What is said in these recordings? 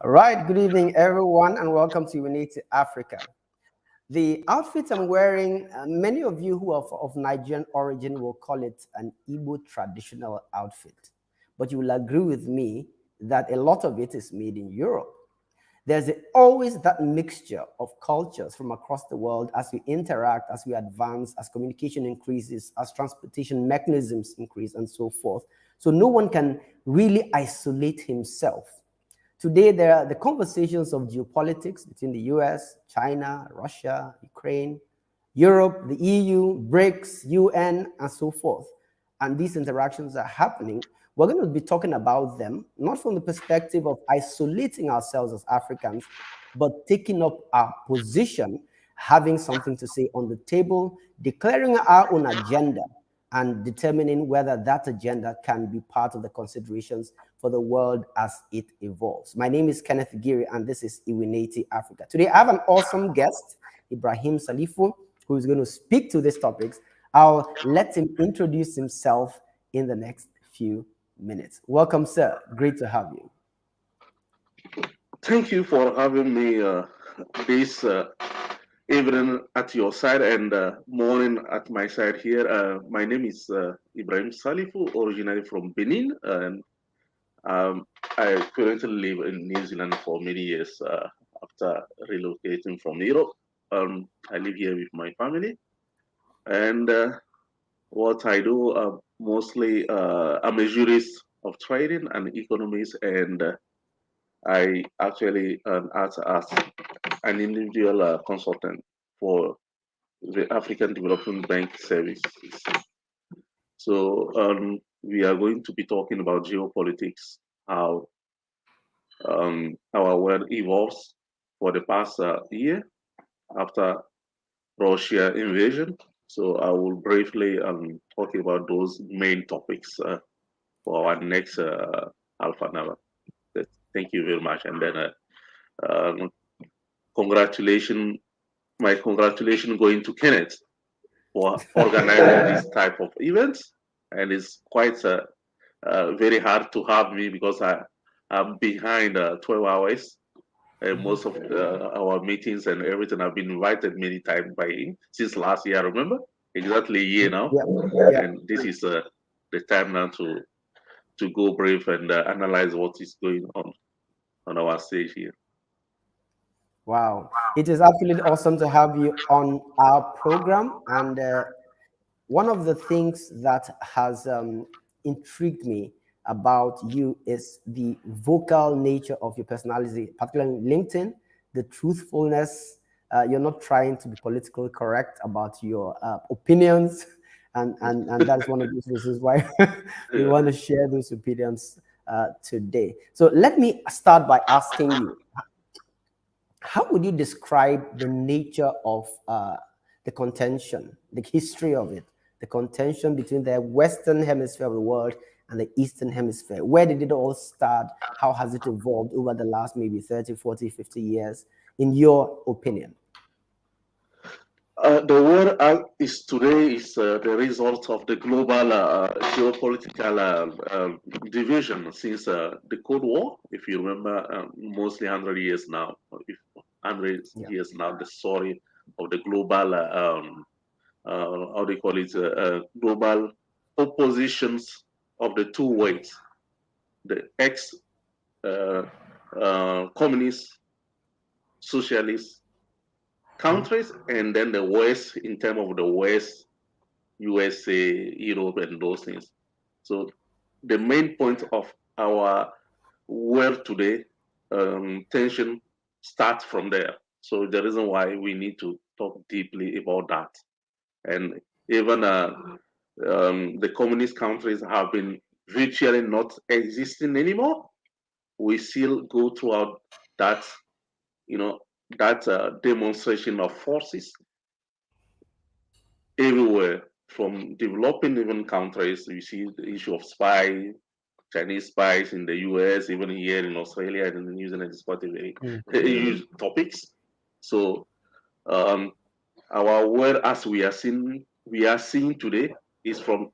All right, good evening, everyone, and welcome to Iwineti Africa. The outfit I'm wearing, many of you who are of Nigerian origin will call it an Igbo traditional outfit. But you will agree with me that a lot of it is made in Europe. There's always that mixture of cultures from across the world as we interact, as we advance, as communication increases, as transportation mechanisms increase, and so forth. So no one can really isolate himself. Today, there are the conversations of geopolitics between the US, China, Russia, Ukraine, Europe, the EU, BRICS, UN, and so forth. And these interactions are happening. We're going to be talking about them, not from the perspective of isolating ourselves as Africans, but taking up our position, having something to say on the table, declaring our own agenda, and determining whether that agenda can be part of the considerations for the world as it evolves. My name is Kenneth Giri, and this is Iwineti Africa. Today, I have an awesome guest, Ibrahim Salifou, who is going to speak to these topics. I'll let him introduce himself in the next few minutes. Welcome, sir. Great to have you. Thank you for having me this evening at your side and morning at my side here. My name is Ibrahim Salifou, originally from Benin, and I currently live in New Zealand for many years after relocating from Europe. I live here with my family, and what I do mostly, I'm a jurist of trading and economies, and I actually act as an individual consultant for the African Development Bank services. So we are going to be talking about geopolitics, how our world evolves for the past year after Russia invasion. So I will briefly talk about those main topics for our next half an hour. Thank you very much. And then my congratulations going to Kenneth for organizing this type of events. And it's quite very hard to have me because I'm behind 12 hours. And most of our meetings and everything have been invited many times by him since last year, I remember? Exactly a year now. Yeah. And this is the time now to go brief and analyze what is going on our stage here. Wow. It is absolutely awesome to have you on our program. And one of the things that has intrigued me about you is the vocal nature of your personality, particularly LinkedIn, the truthfulness. You're not trying to be politically correct about your opinions. And that's one of the reasons why we want to share those opinions today. So let me start by asking you, how would you describe the nature of the contention, the history of it, the contention between the Western hemisphere of the world and the Eastern hemisphere? Where did it all start? How has it evolved over the last maybe 30, 40, 50 years, in your opinion? The world is today is the result of the global geopolitical division since the Cold War. If you remember, mostly 100 years now, if 100 years now, the story of the global, how they call it, global oppositions of the two weights, the ex-communist, socialist countries, and then the West in terms of the West, USA, Europe, and those things. So the main point of our world today, tension starts from there. So the reason why we need to talk deeply about that. And even the communist countries have been virtually not existing anymore. We still go throughout that, that demonstration of forces everywhere, from developing even countries. You see the issue of Chinese spies in the US, even here in Australia and in New Zealand is quite a very huge topics. So our world as we are seeing today is from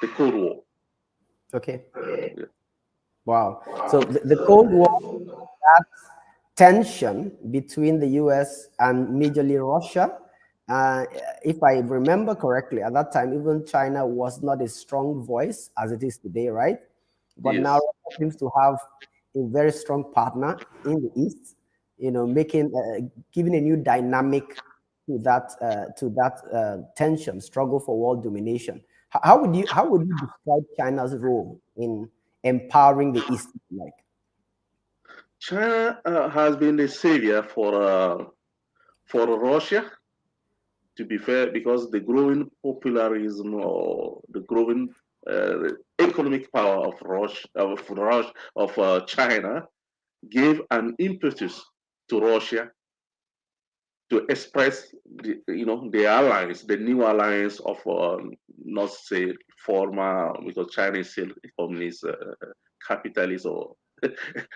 the Cold War. Okay. Wow. So the Cold War, that tension between the US and majorly Russia, uh, if I remember correctly, at that time, even China was not a strong voice as it is today, right? But now Yes. Russia seems to have a very strong partner in the East, making, giving a new dynamic to that tension, struggle for world domination. How would you describe China's role in empowering the East, like? China has been the savior for Russia, to be fair, because the growing popularism or the growing economic power of China gave an impetus to Russia to express the alliance, the new alliance of not say former, because China is still a communist capitalist or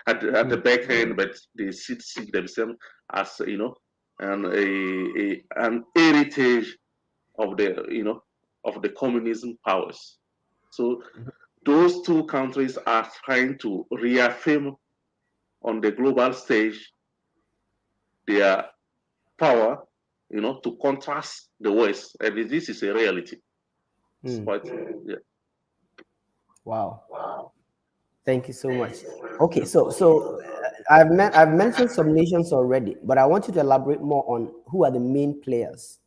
at the back end, but they see themselves as an heritage of the of the communism powers. So those two countries are trying to reaffirm on the global stage their power, to contrast the West, and this is a reality. It's Hmm. quite, yeah. Wow. Thank you so much. Okay, Yeah. I've mentioned some nations already, but I want you to elaborate more on who are the main players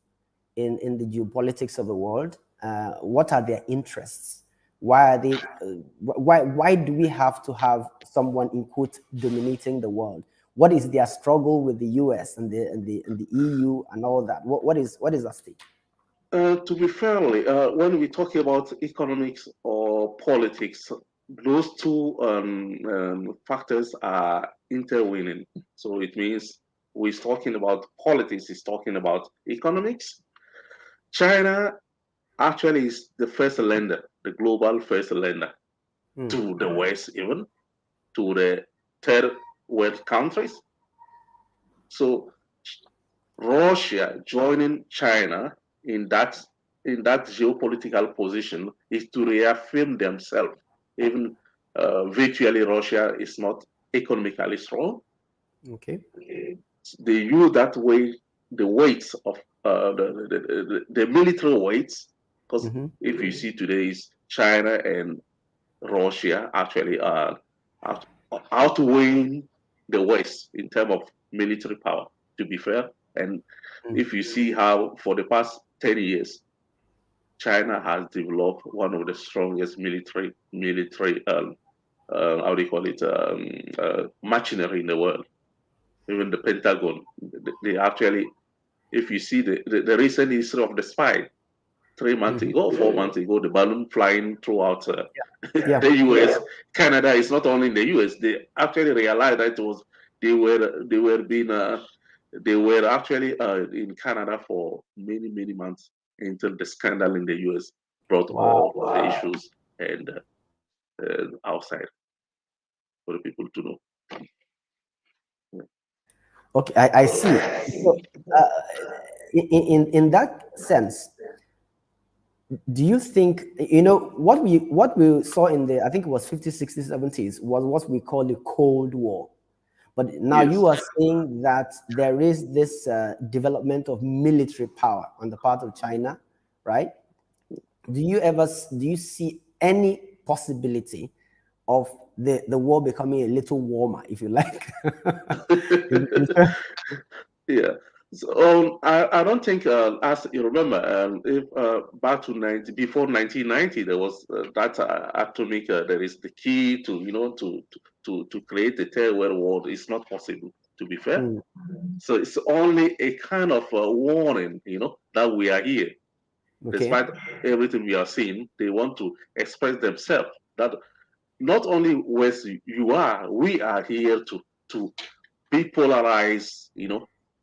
in the geopolitics of the world. What are their interests? Why are they? Why do we have to have someone in quote dominating the world? What is their struggle with the U.S. and the EU and all that? What is at stake? To be fairly, when we talk about economics or politics, those two factors are intervening. So it means we're talking about politics, is talking about economics. China actually is the first lender, the global first lender Hmm. to the West, even to the third world countries. So Russia joining China in that geopolitical position is to reaffirm themselves. Even virtually, Russia is not economically strong. Okay. They use that way the weights of the military weights, because Mm-hmm. if you see today is China and Russia actually are out, outweighing the West in terms of military power, to be fair. And if you see how for the past 10 years, China has developed one of the strongest military how do you call it, machinery in the world. Even the Pentagon, they actually, if you see the recent history of the spy, 3 months Mm-hmm. ago, 4 months ago, the balloon flying throughout Yeah. the US, Canada is not only in the US. They actually realized that it was they were actually in Canada for many months until the scandal in the US brought Wow. all the issues and outside for the people to know. Okay, I see. So, uh, in that sense, do you think what we saw in the, I think it was 50s, 60s, 70s, was what we call the Cold War? But now Yes. you are saying that there is this development of military power on the part of China, right? Do you see any possibility of the war becoming a little warmer, if you like? Yeah. So, I don't think, as you remember, if back to 1990, there was that atomic, there is the key to, to create a third world war. It's not possible, to be fair. Hmm. So it's only a kind of warning, that we are here. Okay. Despite everything we are seeing, they want to express themselves that not only where you are, we are here to be polarized,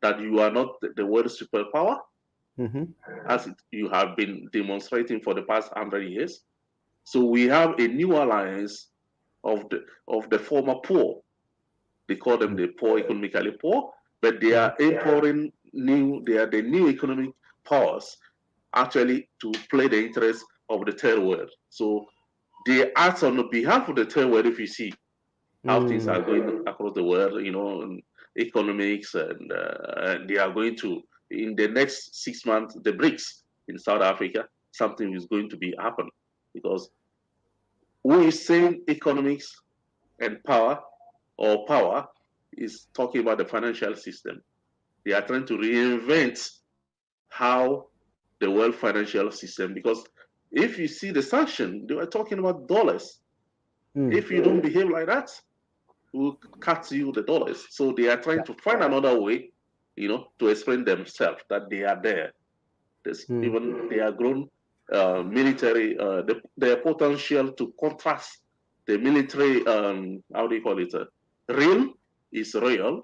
that you are not the world superpower, Mm-hmm. as you have been demonstrating for the past 100 years. So we have a new alliance of the former poor. They call them the poor, economically poor, but they are empowering they are the new economic powers actually to play the interests of the third world. So they act on behalf of the third world, if you see. how things are going across the world, economics, and they are going to, in the next 6 months, the BRICS in South Africa, something is going to be happen, because who is saying economics and power, or power is talking about the financial system. They are trying to reinvent how the world financial system, because if you see the sanction, they were talking about dollars. If you don't behave like that, we'll cut you the dollars. So they are trying to find another way, to explain themselves that they are there. Even they are grown military, their potential to contrast the military, how do you call it? Real is real.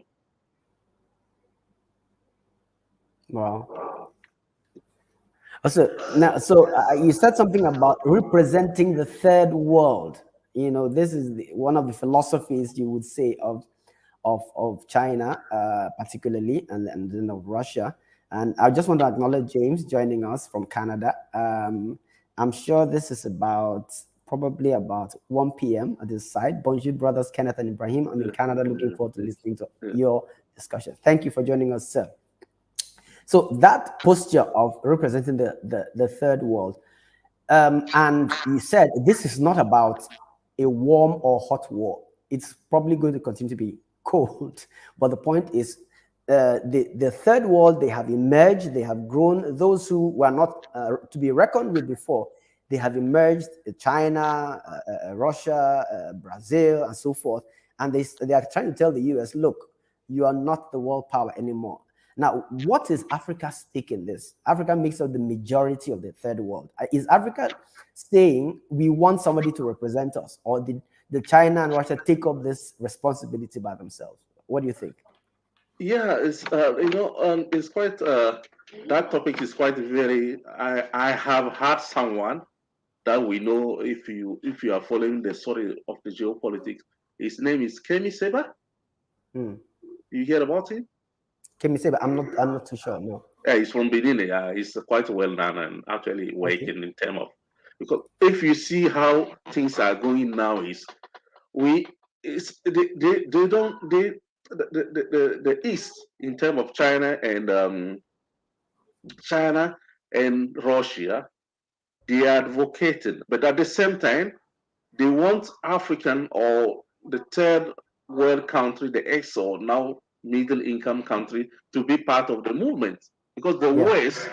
Wow. So you said something about representing the third world. This is one of the philosophies you would say of China, particularly, and then of Russia. And I just want to acknowledge James joining us from Canada. I'm sure this is probably about 1 p.m. at this side. Bonjour, brothers Kenneth and Ibrahim. I'm in Canada, looking forward to listening to your discussion. Thank you for joining us, sir. So that posture of representing the third world, and you said this is not about a warm or hot war. It's probably going to continue to be cold. But the point is, the third world, they have emerged, they have grown. Those who were not to be reckoned with before, they have emerged, China, Russia, Brazil, and so forth. And they are trying to tell the US, look, you are not the world power anymore. Now, what is Africa's stake in this? Africa makes up the majority of the third world. Is Africa saying we want somebody to represent us, or did China and Russia take up this responsibility by themselves? What do you think? Yeah, it's quite that topic is quite very. I have had someone that we know, if you are following the story of the geopolitics. His name is Kemi Seba. You hear about him? Kemi Seba, I'm not too sure. No. Yeah, he's from Benin. Yeah, he's quite well known and actually working in terms of, because if you see how things are going now, they don't the East, in terms of China and Russia, they are advocating, but at the same time, they want African or the third world country, the X or now middle income country, to be part of the movement, because the West,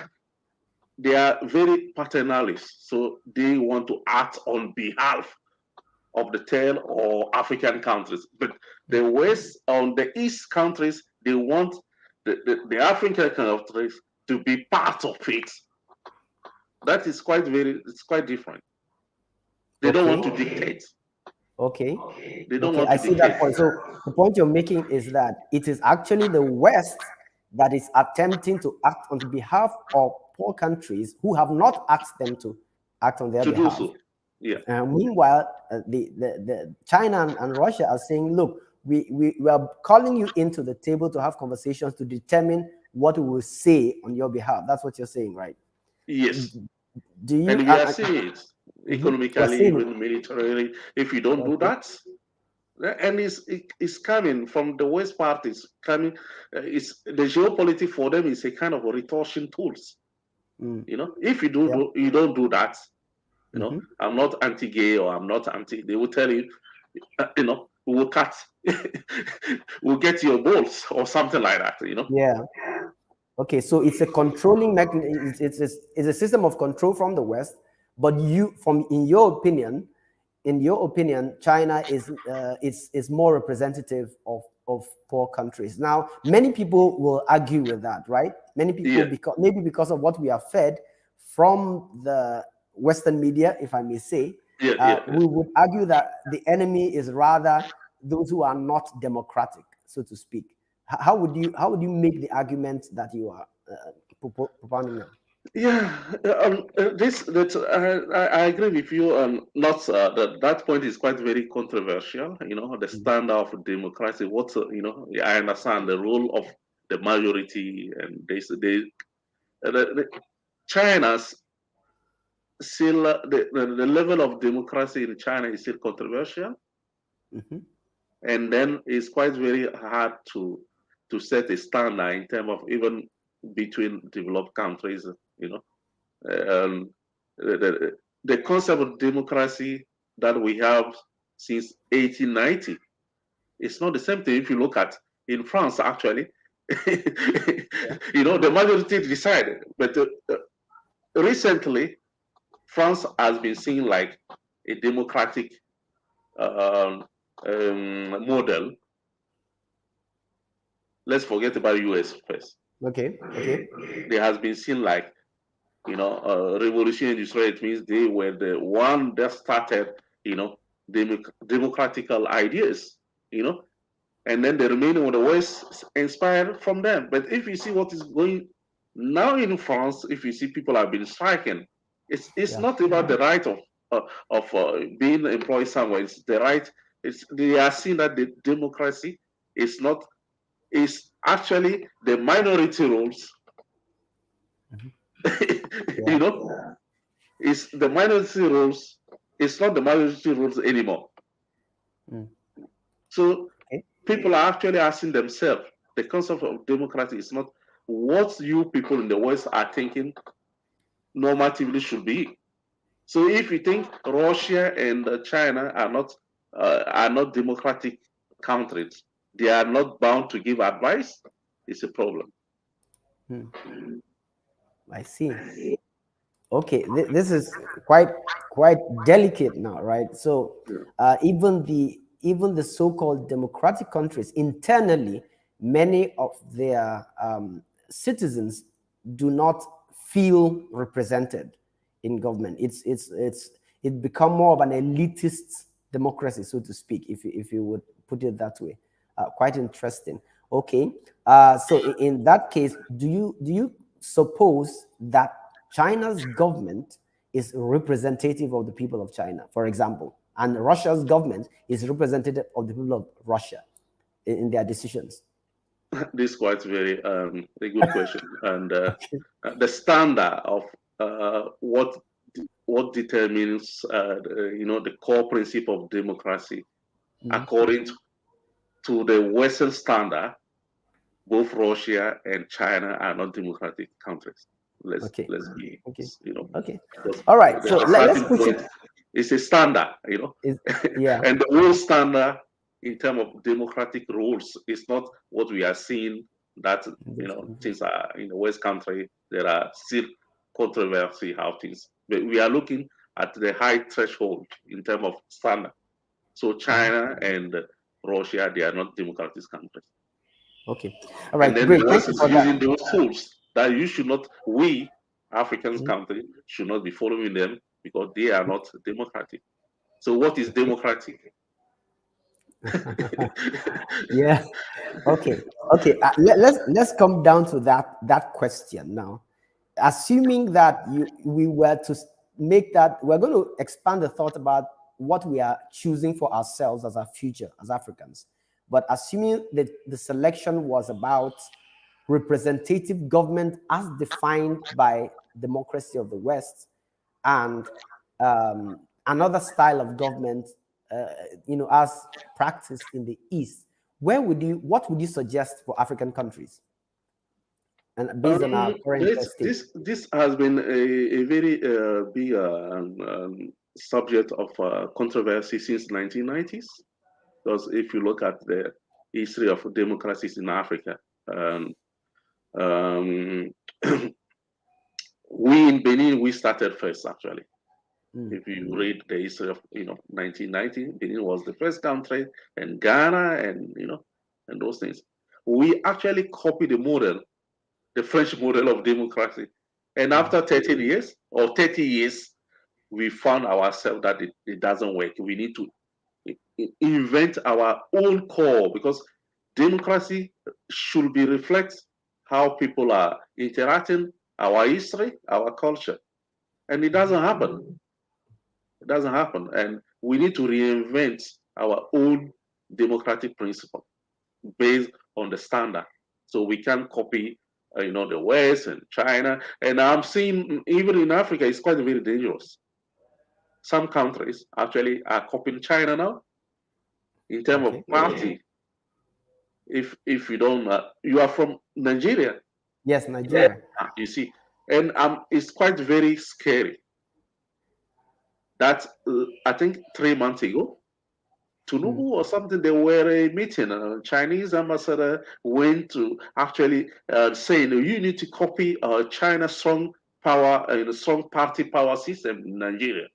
they are very paternalist, so they want to act on behalf of the third or African countries. But the West, on the East countries, they want the African countries to be part of it. That is it's quite different. They don't want to dictate. Okay. They don't want I to see dictate. that point. So the point you're making is that it is actually the West that is attempting to act on behalf of poor countries who have not asked them to act on their behalf. Do so. Yeah. Meanwhile, the China and Russia are saying, look, we are calling you into the table to have conversations to determine what we will say on your behalf. That's what you're saying, right? Yes. Do you? And we are seeing it economically, even militarily. If you don't do that, and it's coming from the West part. It's coming. It's the geopolitics for them is a kind of a retortion tools. If you don't do that, I'm not anti-gay or I'm not anti. They will tell you, we will cut, we'll get your balls or something like that. Yeah. Okay, so it's a controlling mechanism. It's a system of control from the West, but in your opinion, China is more representative of poor countries. Now, many people will argue with that, right? Many people, because of what we are fed from the Western media, if I may say, we would argue that the enemy is rather those who are not democratic, so to speak. How would you make the argument that you are propounding now? Yeah, I agree with you. Not that point is quite very controversial. The standard of democracy. I understand the role of the majority, and China's still the level of democracy in China is still controversial. and then it's quite very hard to set a standard in terms of even between developed countries. You know, um, the concept of democracy that we have since 1890, it's not the same thing. If you look at in France, actually, you know, the majority decided, but recently France has been seen like a democratic um, model. Let's forget about US first. Okay. Okay. There has been seen like, you know, revolution industrial. It means they were the one that started, you know, democratical ideas, you know, and then the remaining of the West inspired from them. But if you see what is going now in France, if you see people have been striking, it's not about the right of being employed somewhere. It's the right. It's they are seeing that the democracy is not is actually the minority rules. You know, it's the minority rules. It's not the majority rules anymore. So people are actually asking themselves, the concept of democracy is not what you people in the West are thinking normatively should be. So if you think Russia and China are not democratic countries, they are not bound to give advice, it's a problem. I see. Okay, this is quite delicate now, right? So even the so-called democratic countries internally, many of their citizens do not feel represented in government. It become more of an elitist democracy, so to speak, if you would put it that way. Quite interesting. Okay, so in that case, do you suppose that China's government is representative of the people of China, for example, and Russia's government is representative of the people of Russia in their decisions? This is quite very a good question, and the standard of what determines you know, the core principle of democracy according to the Western standard. Both Russia and China are not democratic countries. Let's be, you know, all right. So let's starting put point it. is a standard, you know, and the whole standard in terms of democratic rules is not what we are seeing. That, you know, things are in the West country. There are still controversy how things, but we are looking at the high threshold in terms of standard. So China and Russia, they are not democratic countries. Okay. All right. And then Great. the Thank West you is for that. using those tools that you should not, we African countries should not be following them because they are not democratic. So what is democratic? Yeah. Okay. Okay. Let's come down to that question now. Assuming that we were to make that, we're going to expand the thought about what we are choosing for ourselves as our future as Africans. But assuming that the selection was about representative government as defined by democracy of the West and another style of government, as practiced in the East, what would you suggest for African countries? And based on our current state. This has been a very big subject of controversy since 1990s. Because if you look at the history of democracies in Africa, um, we in Benin, we started first actually. If you read the history of 1990, Benin was the first country, and Ghana, and and those things. We actually copied the model, the French model of democracy, and after 13 years or 30 years, we found ourselves that it doesn't work. We need to invent our own core because democracy should be reflect how people are interacting, our history, our culture, and it doesn't happen. It doesn't happen, and we need to reinvent our own democratic principle based on the standard, so we can copy, the West and China. And I'm seeing even in Africa, it's quite very dangerous. Some countries actually are copying China now. in terms of party. If you don't, you are from Nigeria. Yes, Nigeria. You see, and it's quite very scary. That I think 3 months ago, Tinubu or something, they were a meeting. Chinese ambassador went to actually saying you need to copy China's strong power and strong party power system in Nigeria.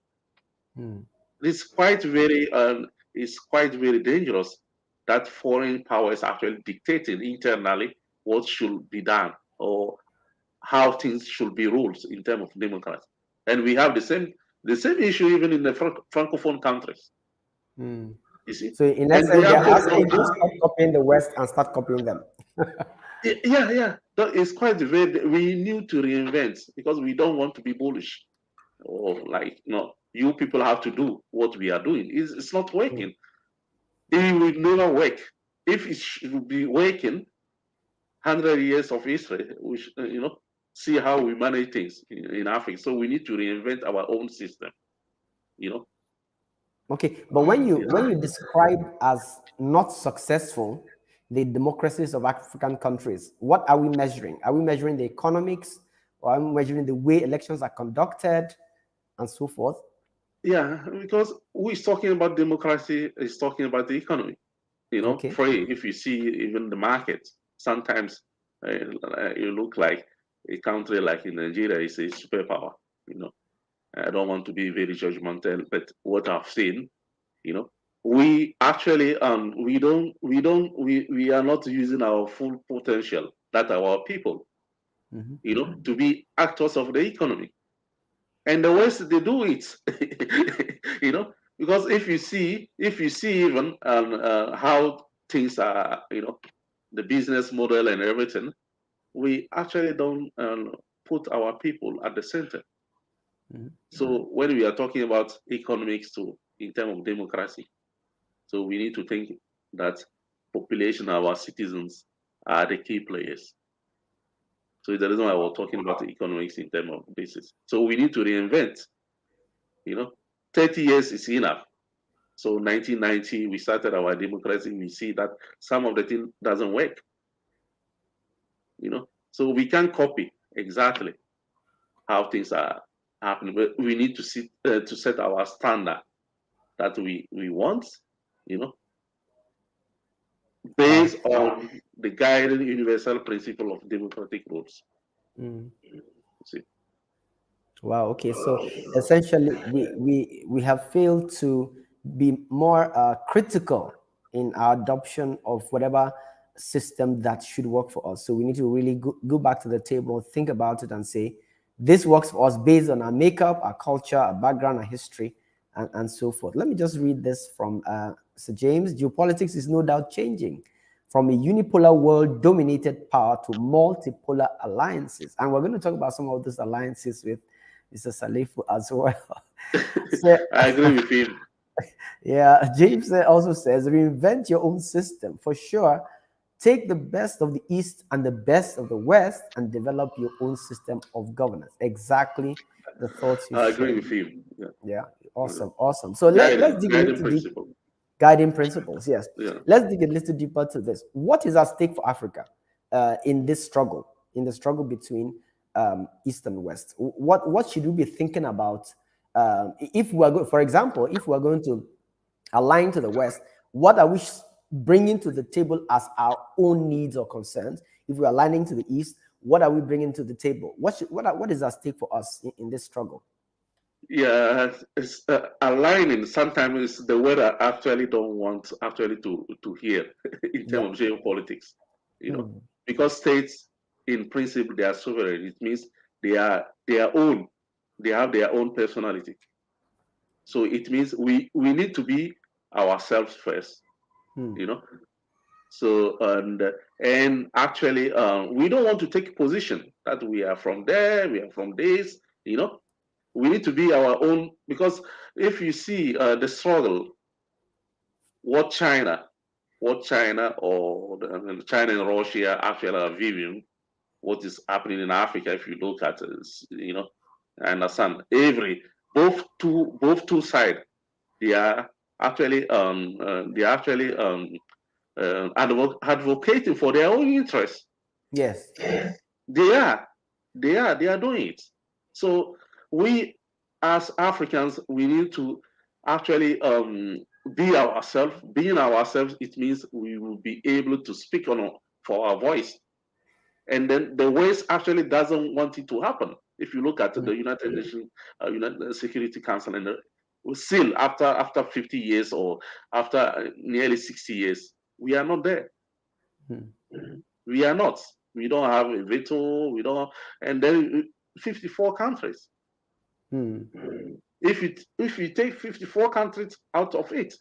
It's quite very dangerous that foreign power is actually dictating internally what should be done or how things should be ruled in terms of democracy. And we have the same issue even in the francophone countries. You see? So in essence, they're asking you to stop copying the West and start copying them. Yeah. It's quite very. We need to reinvent because we don't want to be bullish or like you people have to do what we are doing. It's not working. It will never work. If it should be working, 100 years of history, we should, see how we manage things in Africa. So we need to reinvent our own system. Okay, but when you describe as not successful the democracies of African countries, what are we measuring? Are we measuring the economics, or are we measuring the way elections are conducted, and so forth? Yeah, because we're talking about democracy, is talking about the economy. Free. If you see even the market, sometimes you look like a country like in Nigeria is a superpower. I don't want to be very judgmental, but what I've seen, we actually we are not using our full potential that our people, to be actors of the economy. And the West, they do it, because if you see even how things are, the business model and everything, we actually don't put our people at the center. So when we are talking about economics too, in terms of democracy, so we need to think that population, our citizens, are the key players. So the reason why we're talking about the economics in terms of basis. So we need to reinvent. 30 years is enough. So 1990, we started our democracy. We see that some of the things doesn't work. So we can't copy exactly how things are happening, but we need to set our standard that we want, based on the guiding universal principle of democratic rules. See? Wow. Okay. So essentially, we have failed to be more critical in our adoption of whatever system that should work for us. So we need to really go back to the table, think about it, and say, this works for us based on our makeup, our culture, our background, our history, and so forth. Let me just read this from Sir James. Geopolitics is no doubt changing from a unipolar world dominated power to multipolar alliances. And we're going to talk about some of those alliances with Mr. Salifou as well. So, I agree with him. Yeah, James also says, reinvent your own system. For sure, take the best of the East and the best of the West and develop your own system of governance. Exactly the thoughts you shared. I agree with him. Yeah, awesome. So let's dig into the guiding principles. Yes. Yeah. Let's dig a little deeper to this. What is at stake for Africa in this struggle, between East and West? What should we be thinking about if we are going, for example, if we are going to align to the West? What are we bringing to the table as our own needs or concerns? If we are aligning to the East, what are we bringing to the table? What is at stake for us in this struggle? Yeah, it's aligning. Sometimes it's the word I actually don't want to hear in terms of geopolitics. Because states, in principle, they are sovereign. It means they are their own. They have their own personality. So it means we need to be ourselves first. So and actually, we don't want to take a position that we are from there, we are from this. We need to be our own, because if you see the struggle, what China or China and Russia actually are viewing, what is happening in Africa. If you look at I understand both two sides, they are actually they're actually advocating for their own interests. Yes. They are, they are doing it. So we as Africans, we need to actually be ourselves. Being ourselves, it means we will be able to speak on for our voice. And then the West actually doesn't want it to happen. If you look at the United Nations, United Security Council, and still after 50 years or after nearly 60 years, we are not there. We are not. We don't have a veto. We don't. And then 54 countries. If you take 54 countries out of it,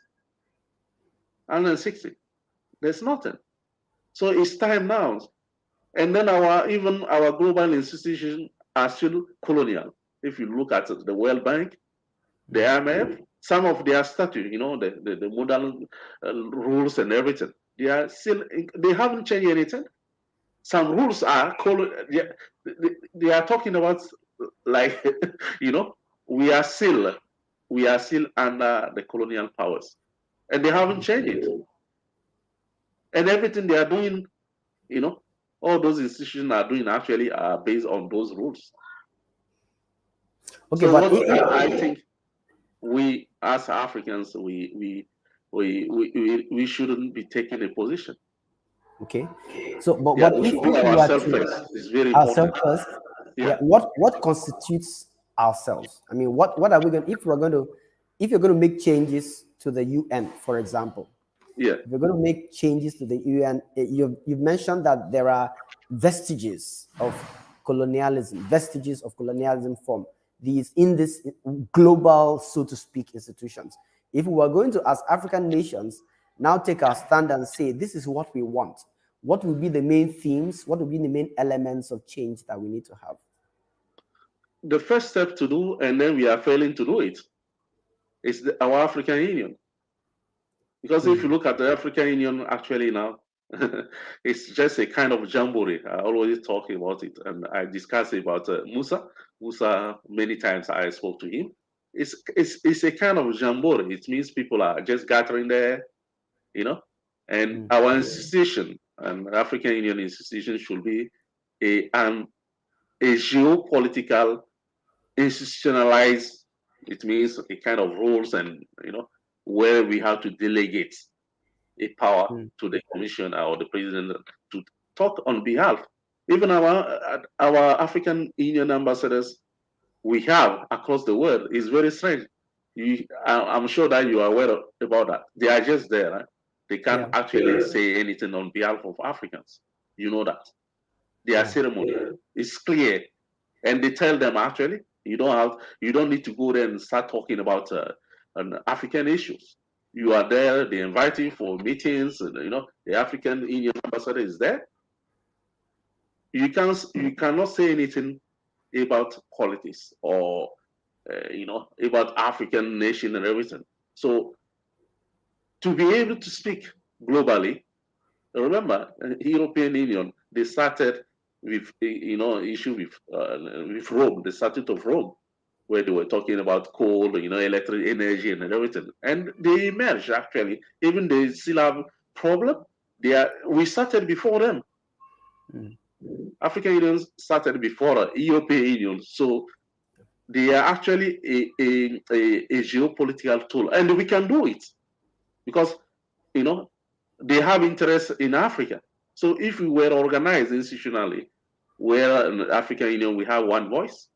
160, there's nothing. So it's time now. And then even our global institutions are still colonial. If you look at the World Bank, the IMF, some of their statute, the modern rules and everything, they haven't changed anything. Some rules are they are talking about like we are still under the colonial powers, and they haven't changed it. And everything they are doing, all those institutions are doing actually are based on those rules. Okay, so but I think we as Africans, we shouldn't be taking a position. Okay, so but if we are to is very ourselves first, what constitutes ourselves? I mean, what are we going? If you're going to make changes to the UN, for example, if you're going to make changes to the UN, you've mentioned that there are vestiges of colonialism form in this global, so to speak, institutions. If we are going to, as African nations, now take our stand and say, this is what we want, what will be the main themes, what will be the main elements of change that we need to have? The first step to do, and then we are failing to do it, is our African Union. Because if you look at the African Union actually now, it's just a kind of jamboree. I always talk about it, and I discuss about Musa. Musa, many times I spoke to him. It's a kind of jamboree. It means people are just gathering there, and our institution, and African Union institution, should be a geopolitical, institutionalized. It means a kind of rules and where we have to delegate a power to the commission or the president to talk on behalf. Even our African Union ambassadors we have across the world is very strange. I'm sure that you are aware about that. They are just there. Right? They can't actually say anything on behalf of Africans. You know that. Their ceremony is clear. And they tell them actually, you don't need to go there and start talking about African issues. You are there, they invite you for meetings, and the African Union ambassador is there. You cannot say anything about politics or about African nation and everything. So to be able to speak globally, remember, European Union, they started with issue with Rome, the Statute of Rome, where they were talking about coal, electric energy and everything. And they emerged actually. Even they still have problem. We started before them. African Union started before the European Union. So they are actually a geopolitical tool. And we can do it because they have interest in Africa. So if we were organized institutionally, where in the African Union we have one voice.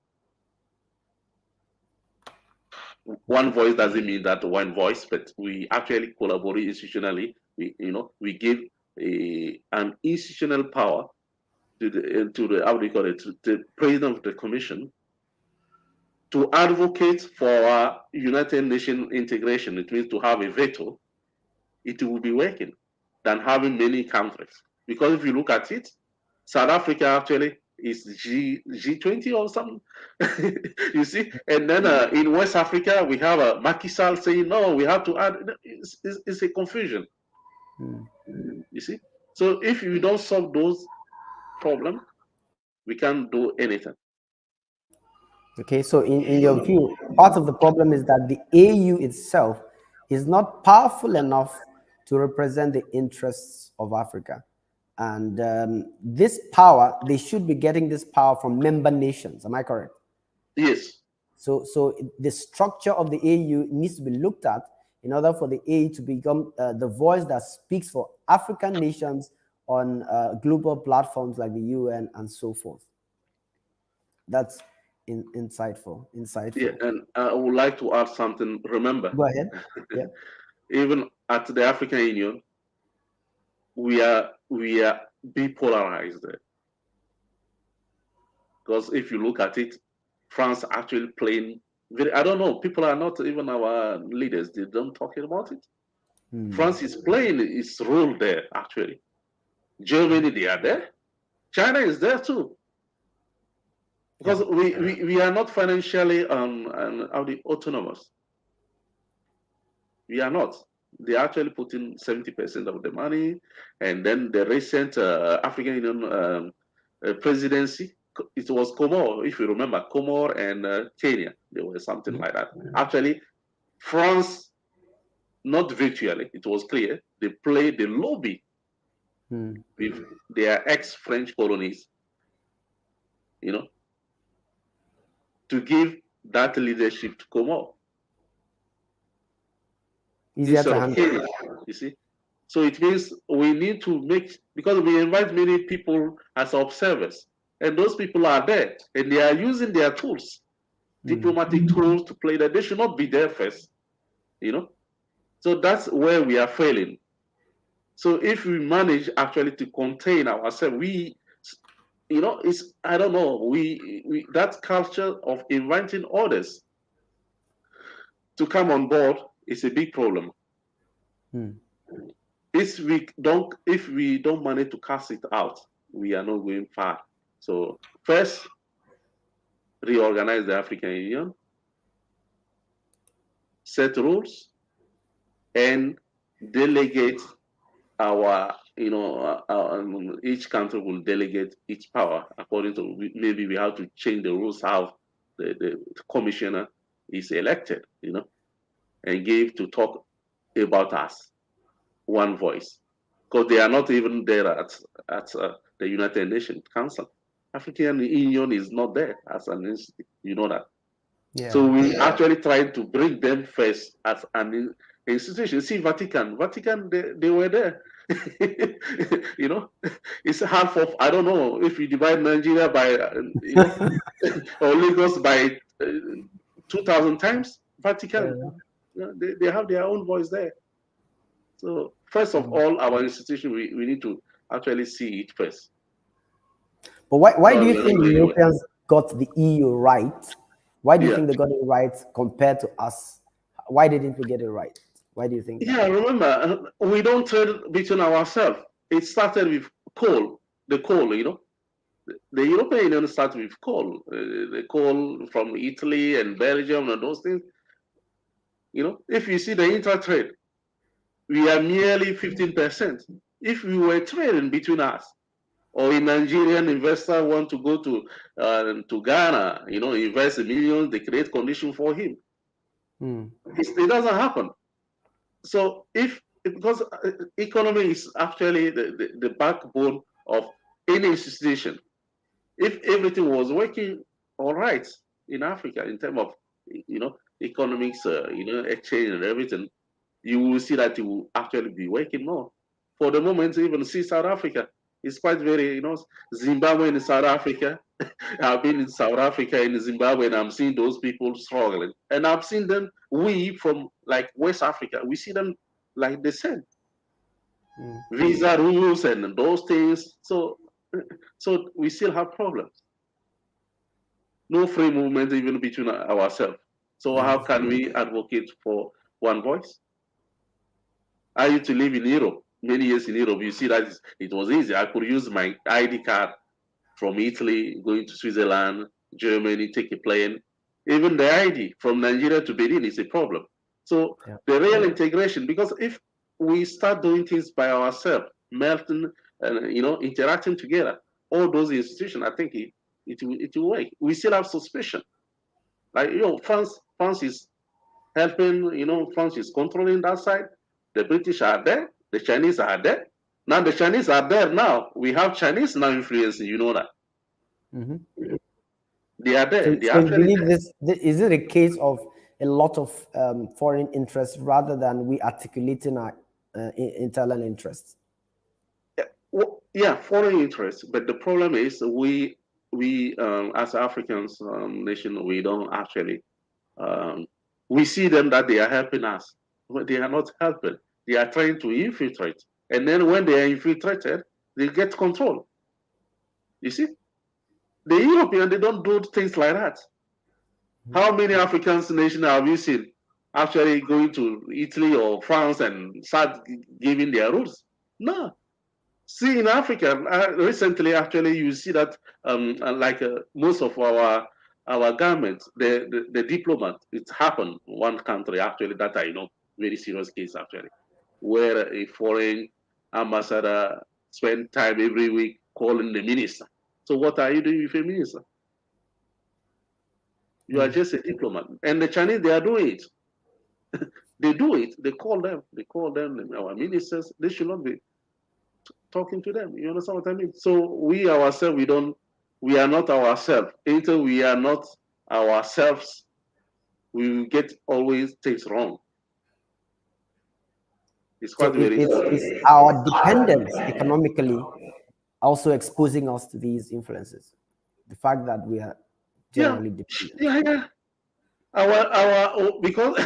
One voice doesn't mean that one voice, but we actually collaborate institutionally. We give an institutional power to the how do you call it, to the president of the commission to advocate for our United Nations integration. It means to have a veto. It will be working than having many countries. Because if you look at it, South Africa actually is G20 or something, you see. And then in West Africa, we have Macky Sall saying, no, we have to add, it's a confusion, you see. So if you don't solve those problems, we can't do anything. Okay, so in your view, part of the problem is that the AU itself is not powerful enough to represent the interests of Africa. And this power, they should be getting this power from member nations. Am I correct? Yes. So the structure of the AU needs to be looked at in order for the AU to become the voice that speaks for African nations on global platforms like the UN and so forth. That's insightful. Yeah, and I would like to add something. Remember, Go ahead. Yeah. even at the African Union, we are bipolarized there. Because if you look at it, France actually playing very, I don't know, people are not even our leaders, they don't talk about it. France is playing its role there, actually. Germany, they are there. China is there too. Because we are not financially autonomous. We are not. They actually put in 70% of the money. And then the recent African Union presidency, it was Comor, if you remember, Comor and Kenya. There was something like that. Actually, France, not virtually, it was clear, they played the lobby with their ex-French colonies, you know, to give that leadership to Comor. Instead of Kenya, you see. So it means we need to make, because we invite many people as observers, and those people are there, and they are using their tools, diplomatic tools to play that. They should not be there first, you know. So that's where we are failing. So if we manage actually to contain ourselves, we, you know, it's, I don't know, we that culture of inviting others to come on board is a big problem. If we don't manage to cast it out, we are not going far. So first, reorganize the African Union, set rules, and delegate our, you know, each country will delegate its power according to, maybe we have to change the rules how the commissioner is elected, you know, and give to talk about us, one voice, because they are not even there at the United Nations Council. African Union is not there as an institute, you know that. Yeah. So we actually tried to bring them first as an institution. See, Vatican, they were there. You know, it's half of, I don't know, if you divide Nigeria by, you know, or Lagos by 2,000 times, Vatican, you know, they have their own voice there. So first of all, our institution, we need to actually see it first. But why do you think the Europeans got the EU right? Why do you think they got it right compared to us? Why didn't we get it right? Why do you think that? Yeah, remember, we don't trade between ourselves. It started with coal, you know. The European Union started with coal, the coal from Italy and Belgium and those things. You know, if you see the inter-trade, we are merely 15%. If we were trading between us, or a Nigerian investor want to go to Ghana, you know, invest millions, they create condition for him. It doesn't happen. So because economy is actually the backbone of any institution. If everything was working all right in Africa in terms of, you know, economics, you know, exchange and everything, you will see that it will actually be working more. For the moment, even see South Africa, it's quite very, you know, Zimbabwe and South Africa. I've been in South Africa and Zimbabwe, and I'm seeing those people struggling. And I've seen them, we from like West Africa, we see them like the same. Visa rules and those things. So we still have problems. No free movement even between ourselves. So how can we advocate for one voice? I used to live in Europe, many years in Europe. You see that it was easy. I could use my ID card from Italy, going to Switzerland, Germany, take a plane. Even the ID from Nigeria to Benin is a problem. So the real integration, because if we start doing things by ourselves, melting and, you know, interacting together, all those institutions, I think it will work. We still have suspicion. Like, you know, France is helping, France is controlling that side. The British are there. The Chinese are there. Now the Chinese are there now. We have Chinese now influencing, you know that. They are there. So you believe this, is it a case of a lot of foreign interests rather than we articulating our internal interests? Yeah, foreign interests. But the problem is we as Africans nation, we don't actually we see them that they are helping us, but they are not helping. They are trying to infiltrate, and then when they are infiltrated, they get control. You see, the European, they don't do things like that. How many African nations have you seen actually going to Italy or France and start giving their rules? No. See, in Africa, recently, actually, you see that most of our governments, the diplomat, it happened one country, actually, that I know, very serious case, actually, where a foreign ambassador spent time every week calling the minister. So what are you doing with a minister? You are just a diplomat. And the Chinese, they are doing it. They do it. They call them, our ministers. They should not be talking to them. You understand what I mean? So we ourselves, we are not ourselves. Until we are not ourselves, we will get always things wrong. It's quite it's our dependence economically also exposing us to these influences. The fact that we are generally dependent. Yeah. Our because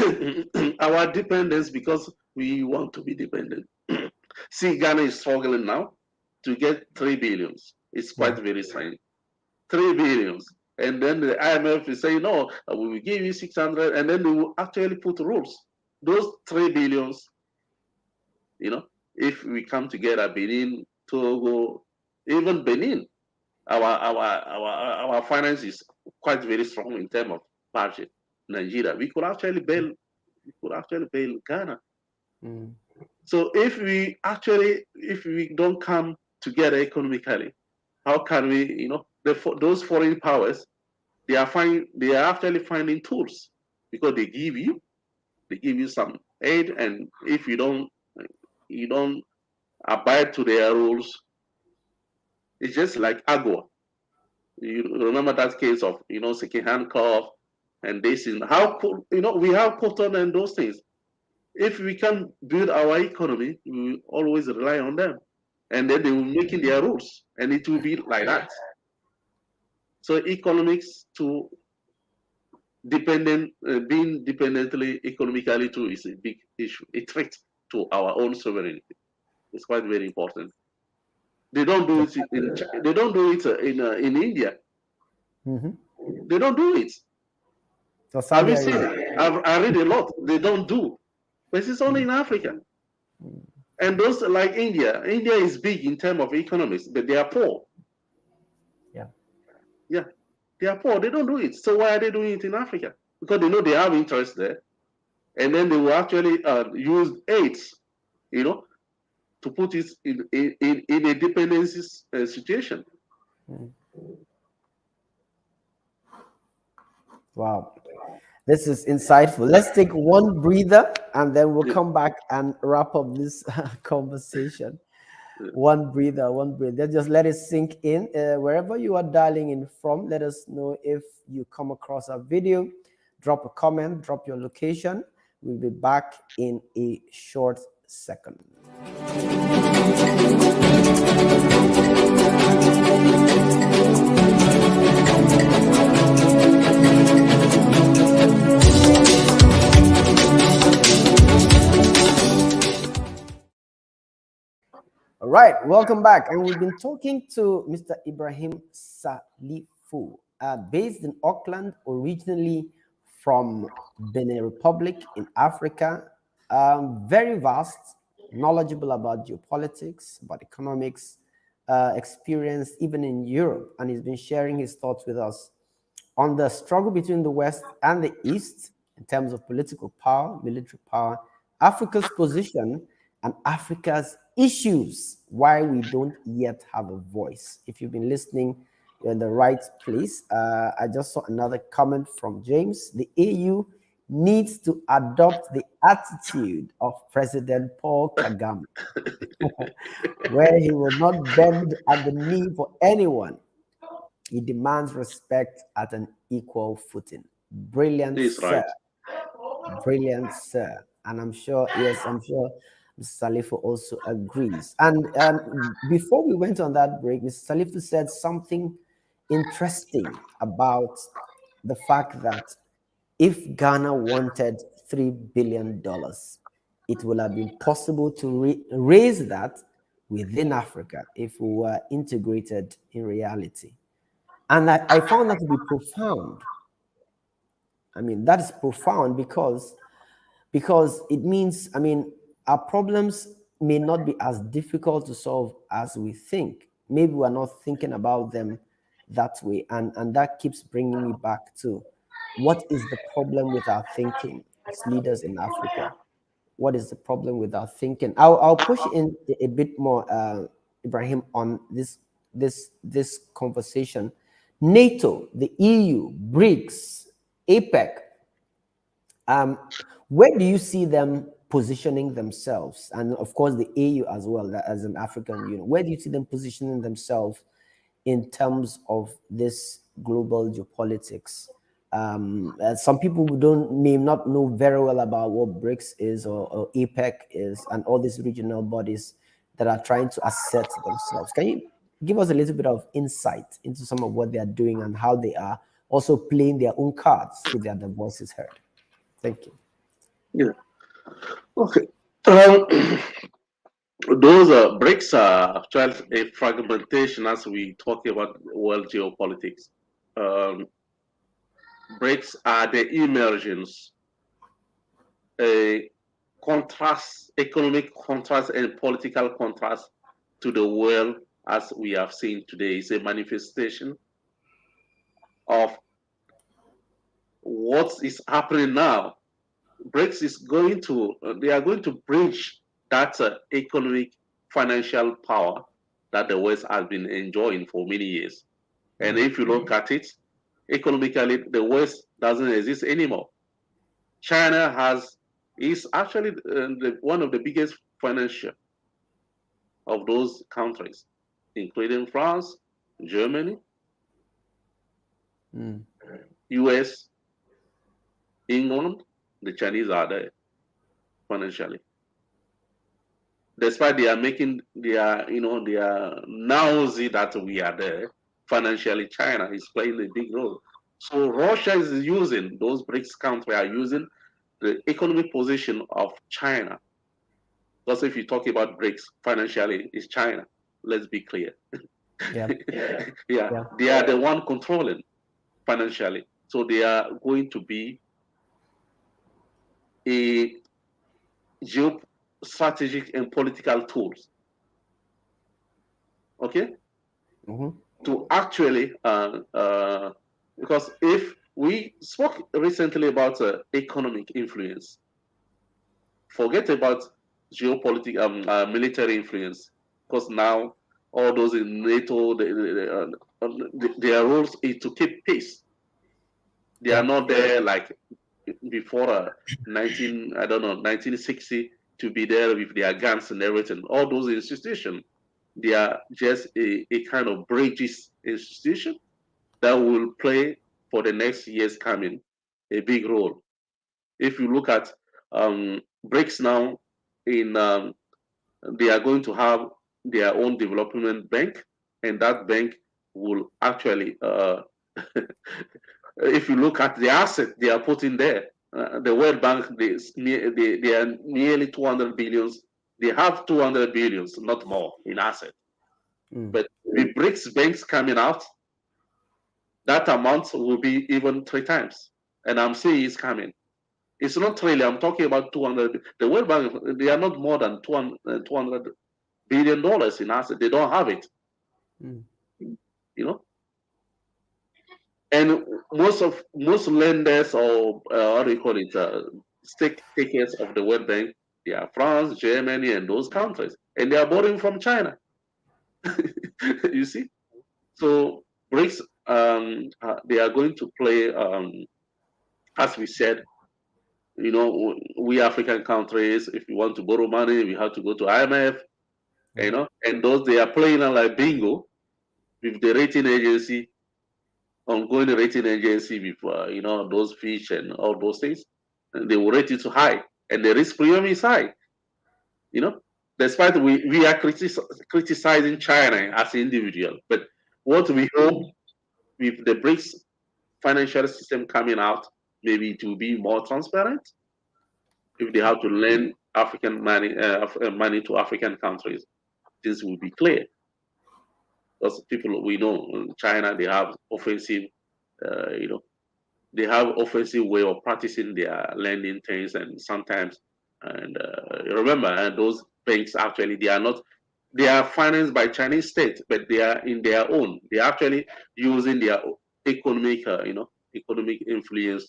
our dependence, because we want to be dependent. See, Ghana is struggling now to get 3 billions. It's quite very strange. 3 billions. And then the IMF is saying, no, we will give you 600, and then they will actually put rules. Those 3 billions, if we come together, Benin, Togo, even Benin, our finance is quite very strong in terms of budget. Nigeria, we could actually bail Ghana. So if we don't come together economically, how can we, those foreign powers, they are actually finding tools, because they give you some aid, and if you don't abide to their rules, it's just like AGOA. You remember that case of second-hand cloth and this is how cool, we have cotton and those things. If we can build our economy, we will always rely on them, and then they will making their rules, and it will be like that. So economics to being dependently economically too is a big issue, a threat to our own sovereignty. It's quite very important. They don't do it in India. They don't do it. So have you seen it? I read a lot. They don't do, but it's only in Africa. And those like India is big in terms of economies, but they are poor. Yeah, they are poor. They don't do it. So why are they doing it in Africa? Because they know they have interest there, and then they will actually use aids, to put it in a dependency situation. Wow, this is insightful. Let's take one breather, and then we'll come back and wrap up this conversation. One breather. Just let it sink in. Wherever you are dialing in from, let us know if you come across our video. Drop a comment, drop your location. We'll be back in a short second. All right, welcome back. And we've been talking to Mr. Ibrahim Salifou, based in Auckland, originally from Benin Republic in Africa. Very vast, knowledgeable about geopolitics, about economics, experience even in Europe. And he's been sharing his thoughts with us on the struggle between the West and the East in terms of political power, military power, Africa's position, and Africa's issues, why we don't yet have a voice. If you've been listening, you're in the right place. I just saw another comment from James. The AU needs to adopt the attitude of President Paul Kagame, where he will not bend at the knee for anyone. He demands respect at an equal footing. Brilliant, This is sir. right. Brilliant, sir. And I'm sure, yes, I'm sure Mr. Salifou also agrees. And before we went on that break, Mr. Salifou said something interesting about the fact that if Ghana wanted $3 billion, it would have been possible to raise that within Africa if we were integrated in reality. And I found that to be profound. I mean, that is profound because it means, I mean, our problems may not be as difficult to solve as we think. Maybe we're not thinking about them that way. And that keeps bringing me back to what is the problem with our thinking as leaders in Africa? What is the problem with our thinking? I'll push in a bit more, Ibrahim, on this conversation. NATO, the EU, BRICS, APEC, where do you see them positioning themselves? And of course, the AU as well, as an African union. Where do you see them positioning themselves in terms of this global geopolitics? Some people may not know very well about what BRICS is or APEC is, and all these regional bodies that are trying to assert themselves. Can you give us a little bit of insight into some of what they are doing and how they are also playing their own cards so that their voice is heard? Thank you. Yeah. Okay. Those BRICS are actually a fragmentation as we talk about world geopolitics. BRICS are the emergence, a contrast, economic contrast and political contrast to the world as we have seen today. It's a manifestation of what is happening now. BRICS is going to, they are going to bridge that economic financial power that the West has been enjoying for many years. And if you look at it, economically, the West doesn't exist anymore. China is actually one of the biggest financier of those countries, including France, Germany, US, England. The Chinese are there financially. Despite they are nausy that we are there financially, China is playing a big role. So Russia is using, those BRICS countries are using the economic position of China. Because if you talk about BRICS financially, it's China. Let's be clear. Yeah. Yeah, they are the one controlling financially. So they are going to be a geostrategic and political tools. Okay? To actually, because if we spoke recently about economic influence, forget about geopolitical military influence, because now all those in NATO, their roles is to keep peace. They are not there like before 1960 to be there with their guns and everything. All those institutions, they are just a kind of bridges institution that will play for the next years coming a big role. If you look at BRICS now, they are going to have their own development bank, and that bank will actually, if you look at the asset they are putting there, the World Bank, they are nearly 200 billions. They have 200 billions, not more, in asset. But with BRICS banks coming out, that amount will be even 3 times. And I'm saying it's coming. It's not really, I'm talking about 200. The World Bank, they are not more than $200 billion in assets. They don't have it. You know? And most lenders or what do you call it, stake takers of the World Bank, they are France, Germany, and those countries. And they are borrowing from China. You see? So BRICS, they are going to play, as we said, we African countries, if we want to borrow money, we have to go to IMF, and those they are playing like bingo with the rating agency, ongoing rating agency with those fish and all those things, and they will rate it high, and the risk premium is high. Despite we are criticizing China as an individual, but what we hope with the BRICS financial system coming out, maybe it will be more transparent. If they have to lend African money, money to African countries, this will be clear. Because people we know in China, they have offensive, they have offensive way of practicing their lending things, and sometimes, and remember, those banks actually they are financed by Chinese state, but they are in their own. They are actually using their economic, economic influence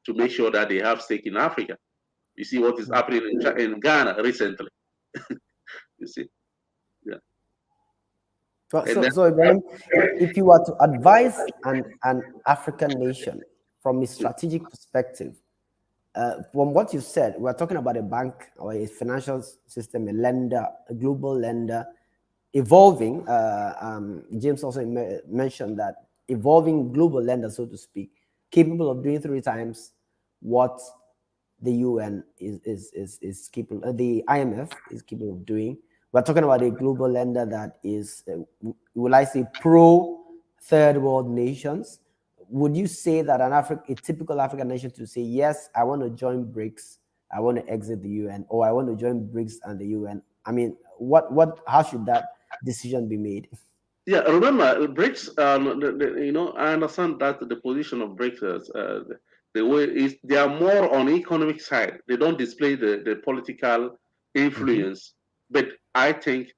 to make sure that they have stake in Africa. You see what is happening in Ghana recently. You see, yeah. So Ibrahim, if you were to advise an African nation from a strategic perspective, from what you said, we're talking about a bank or a financial system, a lender, a global lender, evolving. James also mentioned that evolving global lender, so to speak, capable of doing 3 times what the UN is capable, the IMF is capable of doing. We're talking about a global lender that is, will I say, pro third world nations. Would you say that a typical African nation to say, yes, I want to join BRICS, I want to exit the UN, or I want to join BRICS and the UN? I mean, how should that decision be made? Yeah, remember BRICS. I understand that the position of BRICS, the way is they are more on the economic side. They don't display the political influence, but I think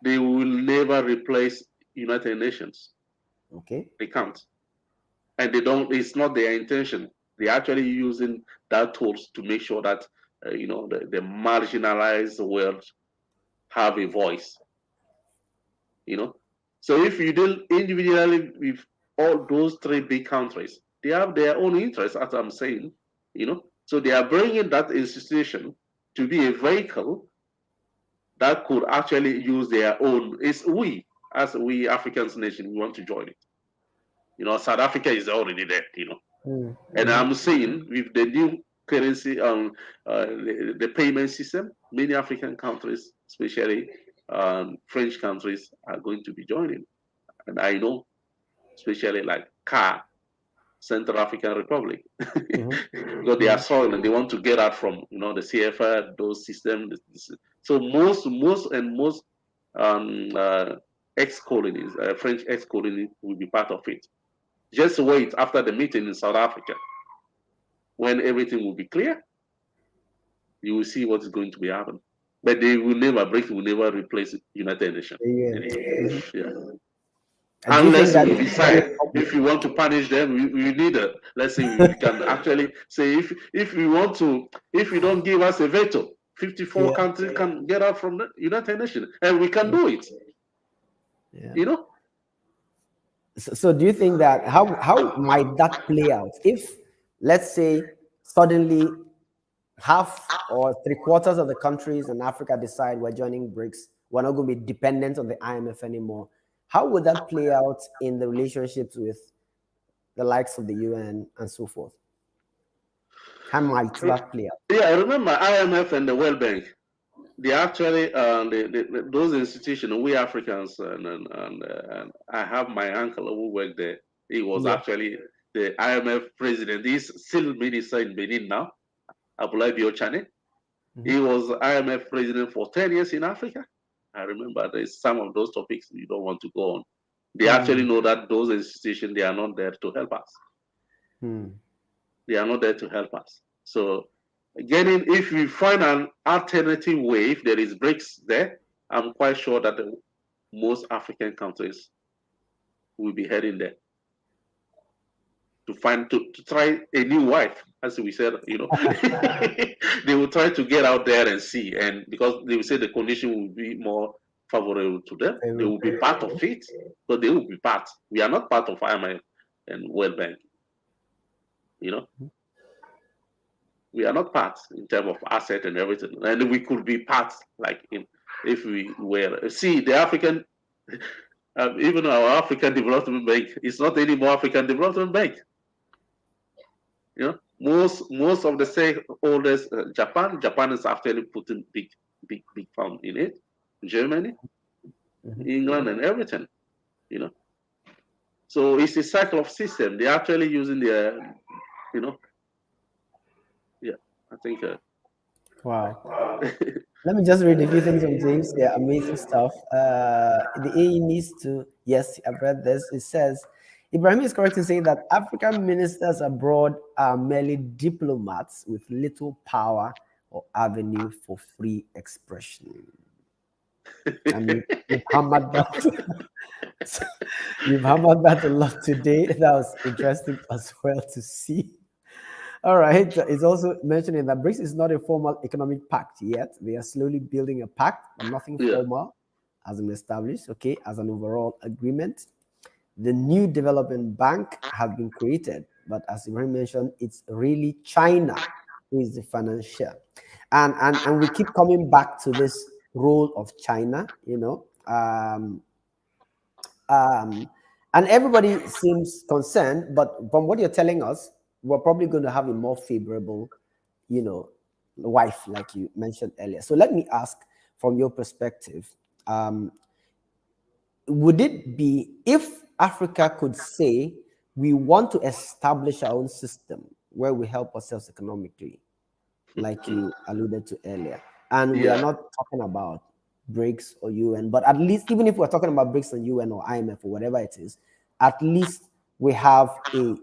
they will never replace United Nations. Okay, they can't, and they don't. It's not their intention. They're actually using that tools to make sure that the marginalized world have a voice. So if you deal individually with all those 3 big countries, they have their own interests, as I'm saying. So they are bringing that institution to be a vehicle that could actually use their own. It's as we Africans nation, we want to join it. South Africa is already there. And I'm saying with the new currency, the payment system, many African countries, especially French countries, are going to be joining. And I know, especially like Central African Republic, because they are soil and they want to get out from the CFA, those systems. So most ex-colonies, French ex-colonies, will be part of it. Just wait after the meeting in South Africa, when everything will be clear. You will see what is going to be happening. But they will never will never replace United Nations. Yeah. Unless we decide if we want to punish them, we need a, let's say we can actually say if we don't give us a veto, 54 countries can get out from the United Nations, and we can do it. So do you think that how might that play out if, let's say, suddenly half or 3/4 of the countries in Africa decide we're joining BRICS, we're not going to be dependent on the IMF anymore? How would that play out in the relationships with the likes of the UN and so forth? How might that play out? Yeah, I remember IMF and the World Bank. They actually, those institutions, we Africans, and I have my uncle who worked there. He was actually the IMF president. He's still minister in Benin now, Abdoulaye Tchané. He was IMF president for 10 years in Africa. I remember there's some of those topics you don't want to go on. They actually know that those institutions, they are not there to help us. They are not there to help us. So if we find an alternative way, if there is BRICS there, I'm quite sure that most African countries will be heading there to try a new wife, as we said. They will try to get out there and see, and because they will say the condition will be more favorable to them, they will be part of it. But they will be part. We are not part of IMF and World Bank. We are not part in terms of asset and everything, and we could be part, like if we were. See, the African, even our African Development Bank is not anymore African Development Bank. You know, most of the stakeholders, Japan is actually putting big fund in it. Germany, England, and everything. You know, so it's a cycle of system. They're actually using their, you know, yeah. I think. Wow. Let me just read a few things from James here. Amazing stuff. The AE needs to, yes, I've read this. It says, Ibrahim is correct in saying that African ministers abroad are merely diplomats with little power or avenue for free expression. And you've hammered that. You've hammered that a lot today. That was interesting as well to see. All right. It's also mentioning that BRICS is not a formal economic pact yet. They are slowly building a pact, but nothing formal has been established, okay, as an overall agreement. The new development bank has been created, but as Ibrahim mentioned, it's really China who is the financier. And we keep coming back to this role of China, you know. And everybody seems concerned, but from what you're telling us, we're probably going to have a more favorable, you know, wife, like you mentioned earlier. So let me ask, from your perspective, would it be, if Africa could say we want to establish our own system where we help ourselves economically, like you alluded to earlier, and we are not talking about BRICS or UN, but at least, even if we're talking about BRICS and UN or IMF or whatever it is, at least we have a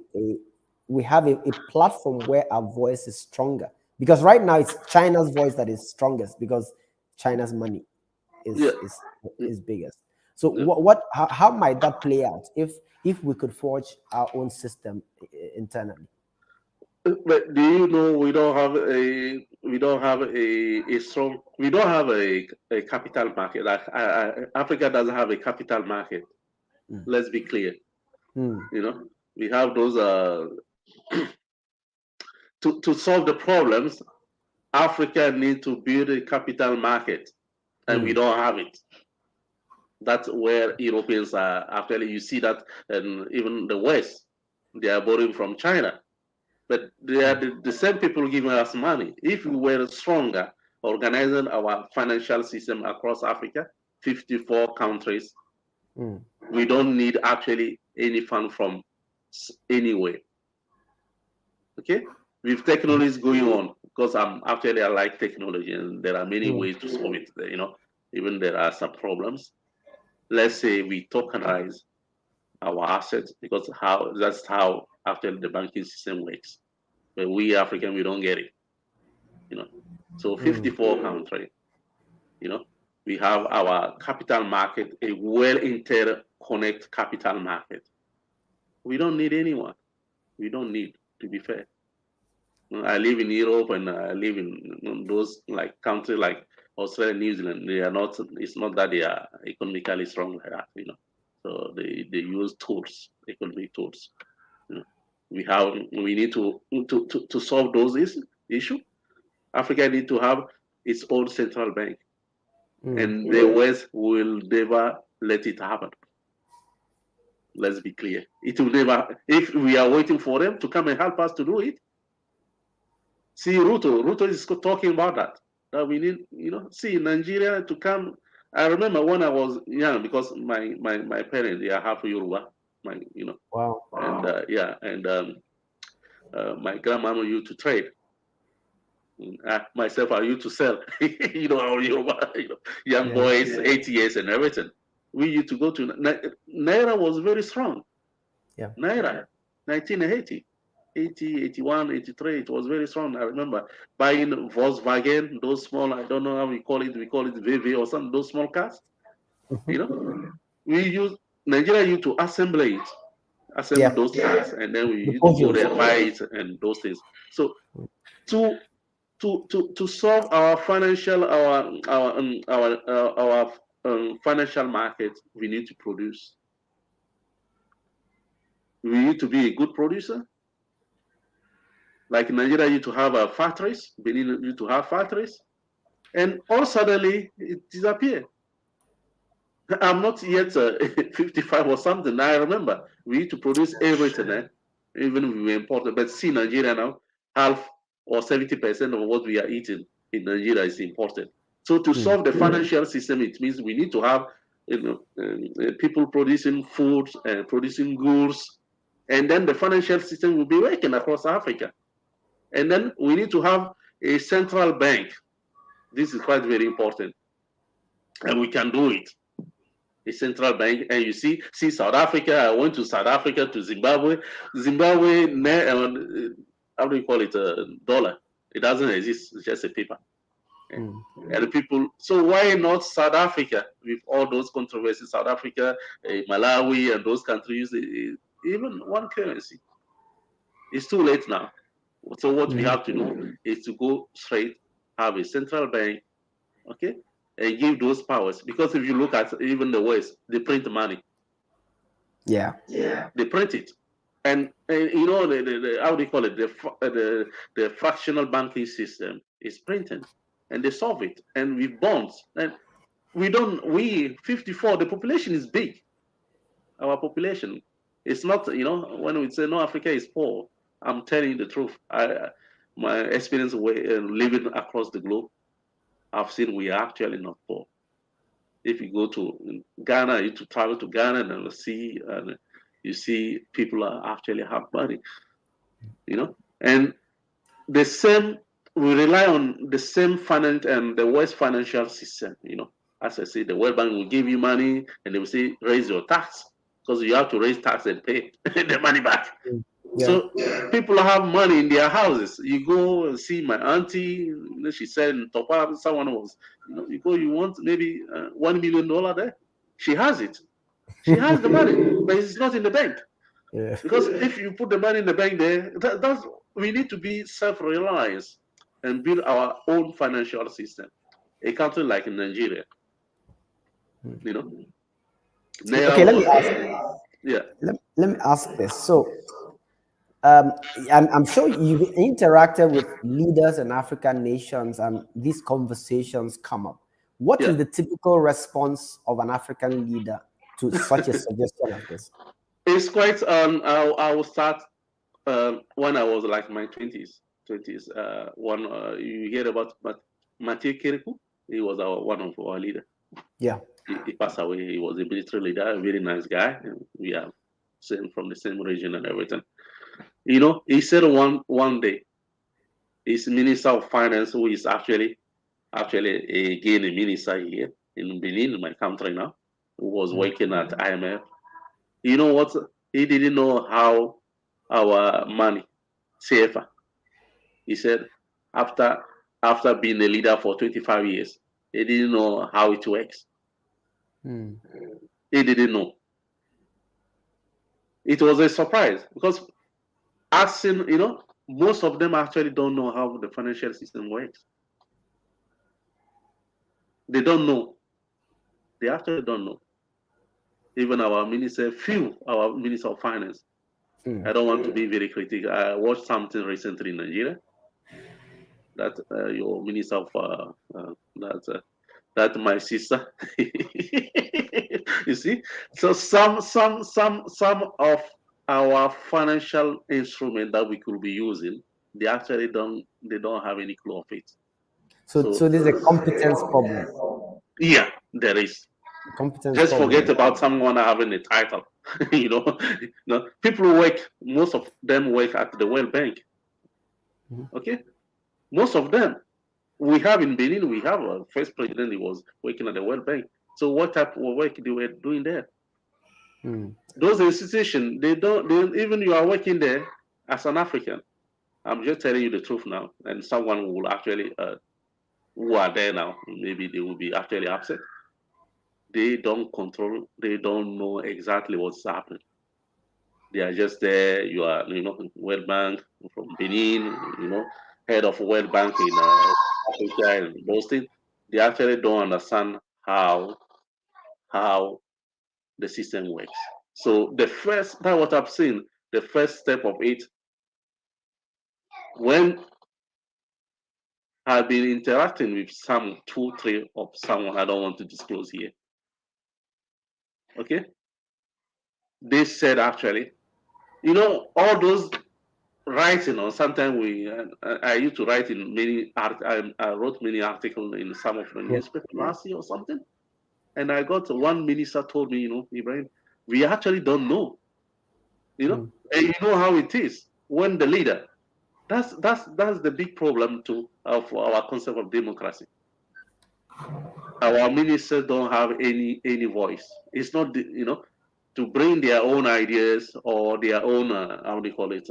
platform where our voice is stronger. Because right now it's China's voice that is strongest because China's money is biggest. So how might that play out if we could forge our own system internally? But do you know we don't have a strong, we don't have a capital market. Like Africa doesn't have a capital market. Let's be clear. You know, we have those to solve the problems. Africa needs to build a capital market, and we don't have it. That's where Europeans are actually. You see that, and even the West, they are borrowing from China. But they are the same people giving us money. If we were stronger, organizing our financial system across Africa, 54 countries, we don't need actually any fund from anywhere. Okay? With technologies going on, because I like technology, and there are many ways to solve it. You know, even there are some problems. Let's say we tokenize our assets, because that's how actually the banking system works. But we African, we don't get it, you know. So 54 countries, you know, we have our capital market, a well interconnected capital market. We don't need anyone. We don't need, to be fair. I live in Europe, and I live in those like countries like Australia, New Zealand. They are not. It's not that they are economically strong like that, you know. So they use tools, economic tools. You know, we need to solve those issues. Africa need to have its own central bank, and the West will never let it happen. Let's be clear. It will never. If we are waiting for them to come and help us to do it, see, Ruto is talking about that. That we need, you know, see Nigeria to come. I remember when I was young, because my parents, they are half Yoruba, you know. Wow. And my grandmama used to trade. Myself, I used to sell. You know, our Yoruba, you know, young boys, 8 years and everything. We used to go to Naira was very strong. Yeah. Naira, 1980. 80, 81, 83, it was very strong. I remember buying Volkswagen, those small, I don't know how we call it VV or something, those small cars. You know, Nigeria used to assemble those cars, and then we used to go there and buy it and those things. So to solve our financial financial market, we need to produce. We need to be a good producer. Like Nigeria used to have factories, Benin used to have factories, and all suddenly it disappeared. I'm not yet 55 or something. I remember we used to produce everything, even if we were imported. But see, Nigeria now, half or 70% of what we are eating in Nigeria is imported. So to solve the financial system, it means we need to have people producing food and producing goods, and then the financial system will be working across Africa. And then we need to have a central bank. This is quite very important, and we can do it. A central bank, and you see South Africa. I went to South Africa, to Zimbabwe. Zimbabwe, how do you call it? Dollar. It doesn't exist. It's just a paper. And the people. So why not South Africa with all those controversies? South Africa, Malawi, and those countries, even one currency. It's too late now. So what we have to do is to go straight, have a central bank, okay, and give those powers. Because if you look at even the West, they print money. Yeah. They print it. And you know, how do you call it? The fractional banking system is printing, and they solve it. And with bonds, and we 54, the population is big. Our population, it's not, you know, when we say no, Africa is poor, I'm telling you the truth. My experience living across the globe, I've seen we are actually not poor. If you go to Ghana, you to travel to Ghana and see, and you see people are actually have money, you know. And the same, we rely on the same finance and the West financial system, you know. As I say, the World Bank will give you money and they will say raise your tax, because you have to raise tax and pay the money back. Yeah. So people have money in their houses. You go and see my auntie, you know, she said in Topa, someone was, you know, you go, you want maybe $1 million there. She has it. She has the money, but it's not in the bank. Yeah. Because if you put the money in the bank there, we need to be self-reliant and build our own financial system. A country like Nigeria, you know. Now, okay, let me ask. Yeah. Let me ask this. So, I'm sure you've interacted with leaders in African nations, and these conversations come up. What is the typical response of an African leader to such a suggestion as this? It's quite. I will start when I was like my 20s. One you hear about Mathieu Kirikou. He was one of our leader. Yeah. He passed away. He was a military leader, a very nice guy. We are from the same region and everything. You know, he said one day, his Minister of Finance, who is actually again a minister here in Benin, my country now, who was working at IMF. You know what? He didn't know how our money safer. He said after being a leader for 25 years, he didn't know how it works. He didn't know. It was a surprise because asking, you know, most of them actually don't know how the financial system works. They don't know. They actually don't know. Even our minister of finance. I don't want to be very critical. I watched something recently in Nigeria that your minister of that my sister. You see, so some of our financial instrument that we could be using, they actually don't have any clue of it. So there's a competence problem. Yeah, there is. Competence Just problem. forget about someone having a title. You know, people work. Most of them work at the World Bank. Okay, most of them. We have in Benin, we have a first president. He was working at the World Bank. So what type of work they were doing there? Those institutions, they don't. Even you are working there as an African. I'm just telling you the truth now, and someone will actually who are there now, maybe they will be actually upset. They don't control. They don't know exactly what's happening. They are just there. You are, you know, World Bank from Benin. You know, head of World Bank in Africa and those things. They actually don't understand how the system works. So the first, that's what I've seen. The first step of it when I've been interacting with some 2, 3 of someone I don't want to disclose here. Okay, they said actually, all those writing, or sometimes I used to write in many I wrote many articles in some of the newspapers last year or something, and I got one minister told me, Ibrahim, we actually don't know, and you know how it is when the leader. That's the big problem of our concept of democracy. Our ministers don't have any voice. It's not to bring their own ideas or their own how do you call it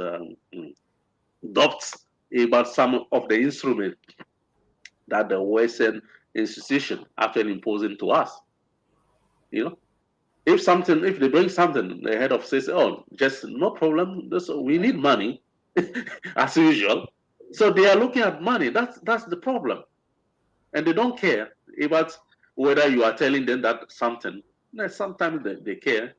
doubts about some of the instruments that the Western institution actually imposing to us. If they bring something, the head of says, "Oh, just no problem. We need money, as usual." So they are looking at money. That's the problem, and they don't care about whether you are telling them that something. Sometimes they care.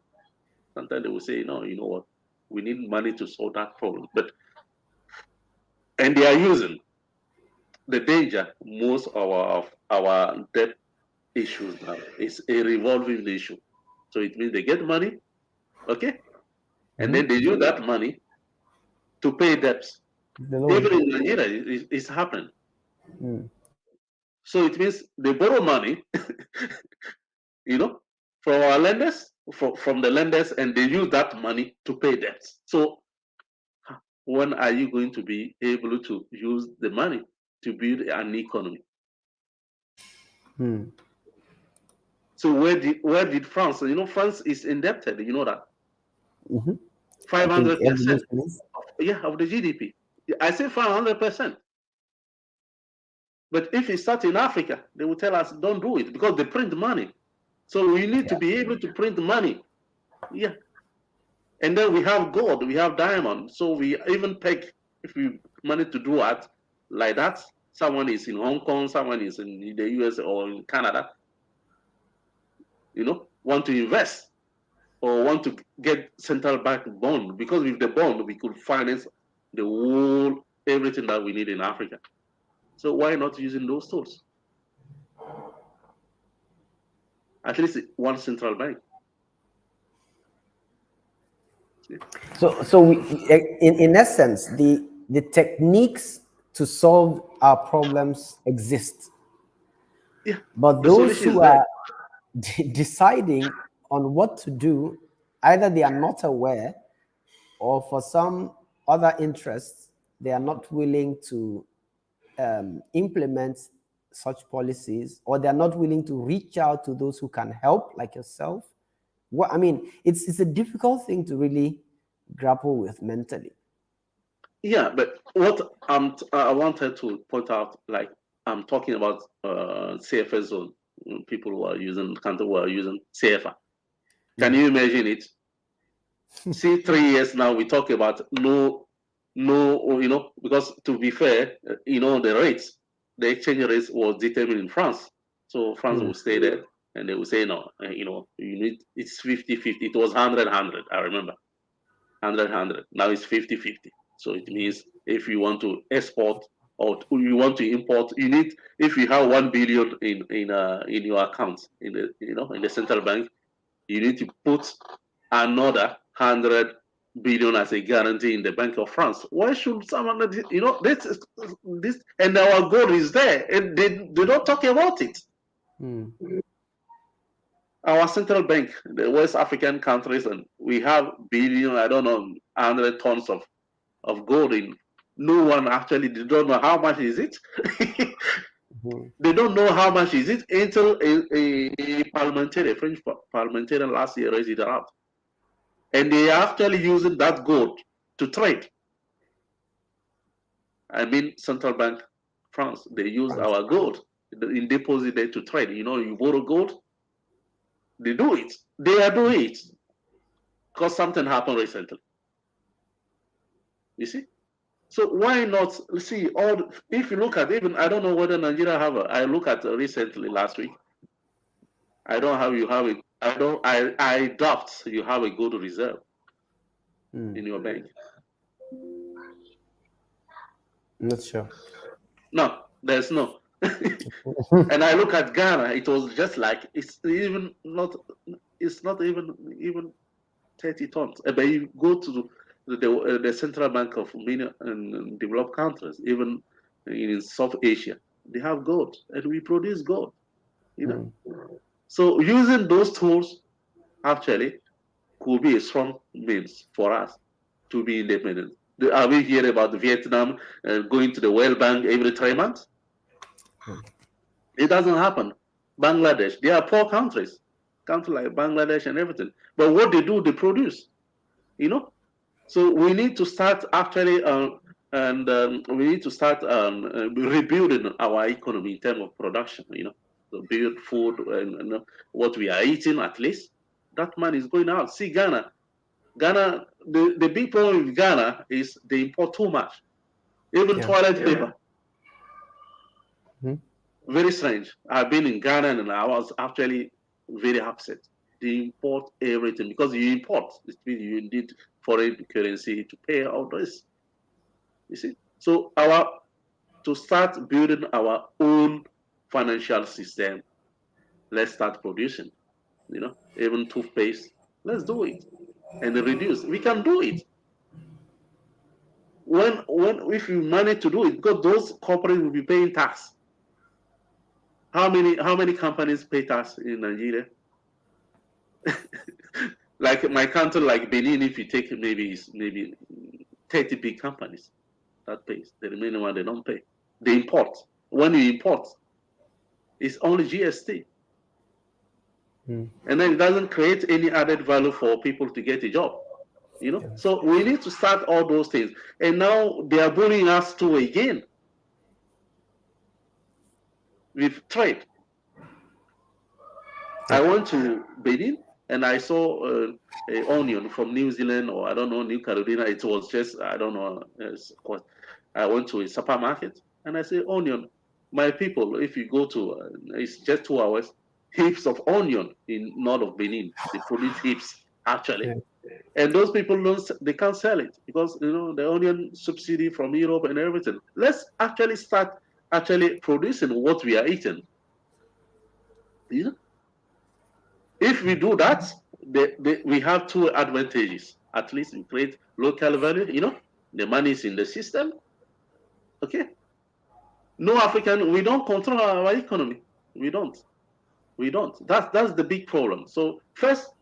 Sometimes they will say, "No, you know what? We need money to solve that problem." And they are using the danger. Most of our debt issues now is a revolving issue. So it means they get money, okay, and then they use that money to pay debts. Even in Nigeria, it's happening. So it means they borrow money, from our lenders, from the lenders, and they use that money to pay debts. So when are you going to be able to use the money to build an economy? So where did France? France is indebted. You know that 500%. Of the GDP. I say 500%. But if it starts in Africa, they will tell us don't do it because they print money. So we need to be able to print money. Yeah. And then we have gold, we have diamond. So we even peg, if we manage to do it like that, someone is in Hong Kong, someone is in the US or in Canada, want to invest or want to get central bank bond, because with the bond, we could finance the whole, everything that we need in Africa. So why not using those tools? At least one central bank. So in essence, the techniques to solve our problems exist. Yeah. But those who are deciding on what to do, either they are not aware, or for some other interests, they are not willing to implement such policies, or they're not willing to reach out to those who can help, like yourself. It's a difficult thing to really grapple with mentally. Yeah, but what I wanted to point out, like I'm talking about CFA zone, people who are using CFA. Can you imagine it? See, 3 years now we talk about no, because to be fair, the rates, the exchange rates was determined in France. So France will stay there and they will say, no, you need, it's 50-50. It was 100-100, I remember. 100-100. Now it's 50-50. So it means if you want to export or you want to import, you need, if you have 1 billion in your account in the central bank, you need to put another 100 billion as a guarantee in the Bank of France. Why should someone, this, and our goal is there, and they don't talk about it. Our central bank, the West African countries, and we have billion, I don't know, 100 tons of gold in. No one actually, they don't know how much is it. They don't know how much is it until a parliamentarian, a French parliamentarian last year raised it out. And they are actually using that gold to trade. I mean, central bank France, they use our gold in deposit there to trade. You borrow gold, they do it. They are doing it because something happened recently. You see? So why not see all? If you look at even, I don't know whether Nigeria have. I look at recently last week. I don't have. You have it. I don't. I doubt you have a good reserve in your bank. Not sure. No, there's no. And I look at Ghana, it was just like it's not even 30 tons. But you go to the central bank of many developed countries, even in South Asia, they have gold, and we produce gold. So using those tools actually could be a strong means for us to be independent. Are we hearing about Vietnam going to the World Bank every 3 months? It doesn't happen. Bangladesh, they are poor countries like Bangladesh and everything. But what they do, they produce, So we need to start actually, we need to start rebuilding our economy in terms of production, to build food and what we are eating at least. That money is going out. See, Ghana, the big problem with Ghana is they import too much, even toilet paper. Very strange. I've been in Ghana and I was actually very upset. They import everything because you import, it means you need foreign currency to pay all this. You see, so to start building our own financial system, let's start producing. Even toothpaste, let's do it and reduce. We can do it. When if you manage to do it, because those corporates will be paying tax. How many companies pay tax in Nigeria? Like my country, like Benin, if you take maybe 30 big companies that pays. The remaining one they don't pay. They import. When you import, it's only GST. And then it doesn't create any added value for people to get a job. So we need to start all those things. And now they are bullying us too again with trade. I went to Benin and I saw an onion from New Zealand, or I don't know, New Carolina. It was just, I don't know. I went to a supermarket and I said, onion. My people, if you go to, it's just 2 hours, heaps of onion in north of Benin. They produce heaps, actually. And those people, they can't sell it because, the onion subsidy from Europe and everything. Let's actually start producing what we are eating. If we do that, we have two advantages. At least we create local value, the money is in the system. Okay. No African, we don't control our economy. We don't. That's the big problem. So first,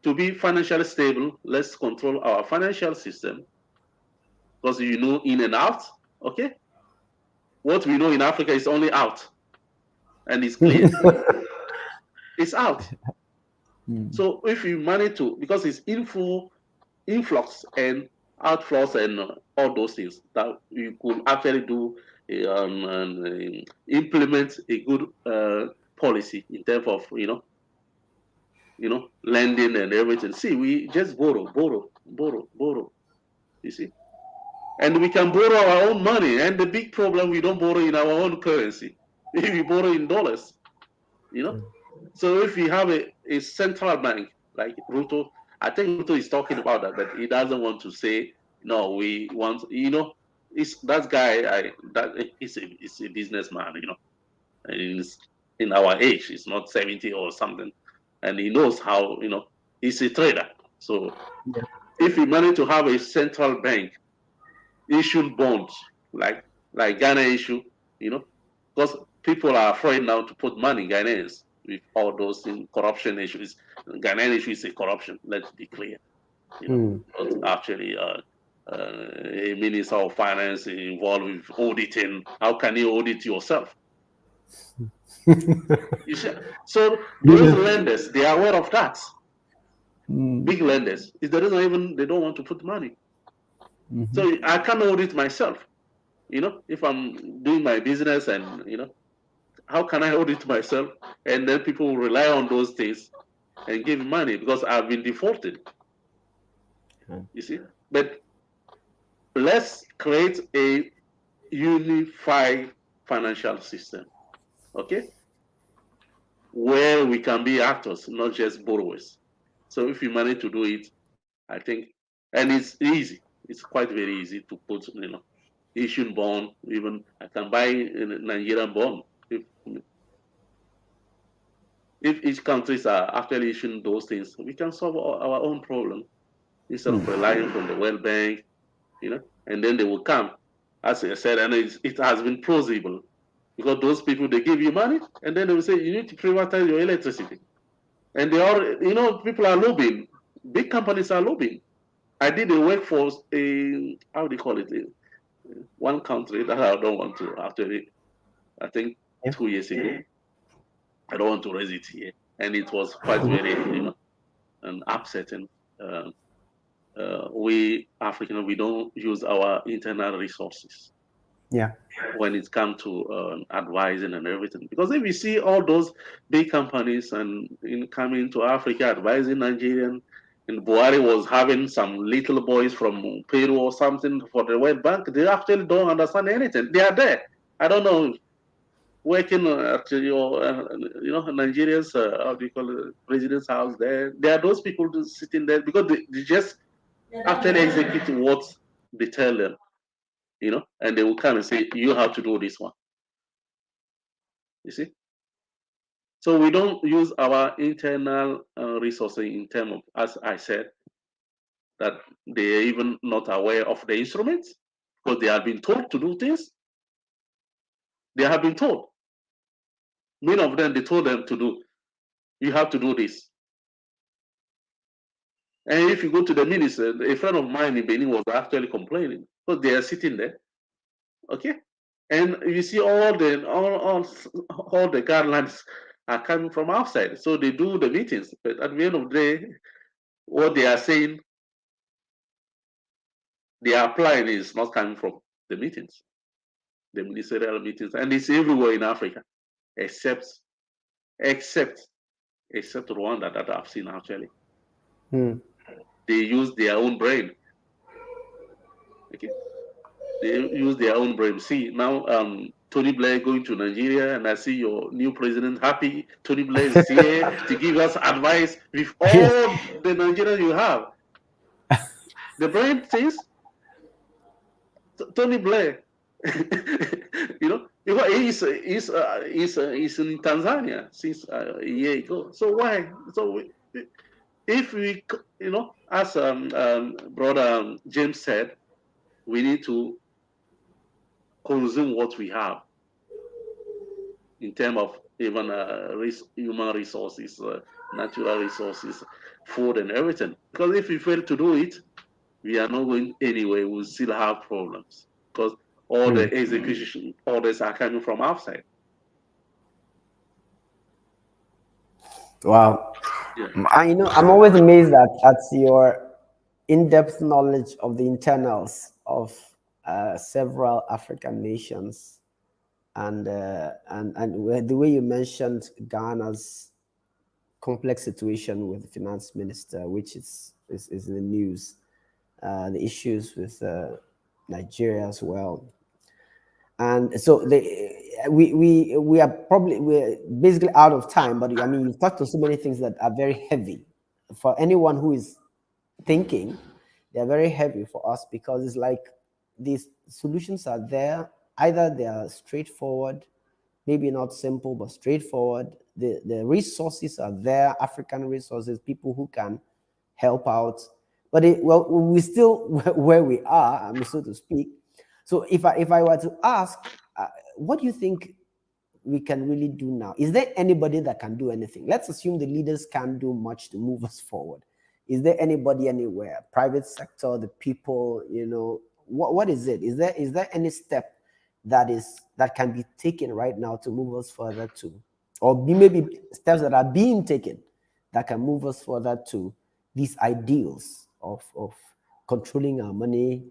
to be financially stable, let's control our financial system. Because in and out, okay? What we know in Africa is only out. And it's clear. It's out. So if you manage to, because it's influx and outflows and all those things, that you could actually do and implement a good policy in terms of lending and everything. See, we just borrow. You see, and we can borrow our own money. And the big problem, we don't borrow in our own currency. We borrow in dollars. So if you have a central bank like Ruto, I think Ruto is talking about that, but he doesn't want to say, no, we want, it's that guy, he's a businessman, and he's in our age, he's not 70 or something. And he knows how, he's a trader. So if we manage to have a central bank issue bonds, like Ghana issue, because people are afraid now to put money, Ghanaians, with all those corruption issues. Ghanaian issue is a corruption, let's be clear. But actually, a minister of finance involved with auditing. How can you audit yourself? You see? So those lenders, they are aware of that. Big lenders, they don't want to put money. So I can audit myself. If I'm doing my business and, how can I audit myself? And then people will rely on those things and give money because I've been defaulted. You see? But let's create a unified financial system, okay? Where we can be actors, not just borrowers. So if you manage to do it, I think, and it's easy. It's quite very easy to put, issuing bond. Even I can buy a Nigerian bond if each countries are actually issuing those things. We can solve our own problem instead of relying on the World Bank, and then they will come, as I said, and it has been plausible because those people, they give you money and then they will say you need to privatize your electricity, and they are, people are lobbying, big companies are lobbying. I did a work for how do you call it, one country that I don't want to actually, I think 2 years ago. I don't want to raise it here, and it was quite very, and upsetting. We Africans, we don't use our internal resources. Yeah. When it comes to advising and everything, because if you see all those big companies and coming to Africa advising Nigerian, and Buhari was having some little boys from Peru or something for the World Bank, they actually don't understand anything. They are there. I don't know, working at your, Nigeria's, how do you call it, president's house there. There are those people sitting there because they just actually execute what they tell them, and they will come and say, you have to do this one. You see? So we don't use our internal resources in terms of, as I said, that they're even not aware of the instruments because they have been told to do things. They have been told. Many of them, they told them to do, you have to do this. And if you go to the minister, a friend of mine in Benin was actually complaining because they are sitting there, okay? And you see all the guidelines are coming from outside. So they do the meetings, but at the end of the day, what they are saying, they are applying is not coming from the meetings, the ministerial meetings, and it's everywhere in Africa, except Rwanda that I've seen actually. They use their own brain. Okay, they use their own brain. See now, Tony Blair going to Nigeria, and I see your new president happy. Tony Blair is here to give us advice with all the Nigerians you have. The brain says, Tony Blair, he's in Tanzania since a year ago. So why? So if we, as brother James said, we need to consume what we have in terms of even human resources, natural resources, food, and everything. Because if we fail to do it, we are not going anywhere. We'll still have problems because all the execution orders are coming from outside. Wow. Yeah. I'm always amazed at your in-depth knowledge of the internals of several African nations, and the way you mentioned Ghana's complex situation with the finance minister, which is in the news, the issues with Nigeria as well. And so we're basically out of time, but I mean, you've talked on so many things that are very heavy for anyone who is thinking. They're very heavy for us because it's like these solutions are there. Either they are straightforward, maybe not simple, but straightforward. The resources are there, African resources, people who can help out. But we're still where we are, so to speak. So if I were to ask, what do you think we can really do now? Is there anybody that can do anything? Let's assume the leaders can't do much to move us forward. Is there anybody anywhere? Private sector, the people, what is it? Is there any step that can be taken right now to move us further to, or maybe steps that are being taken that can move us further to these ideals of controlling our money,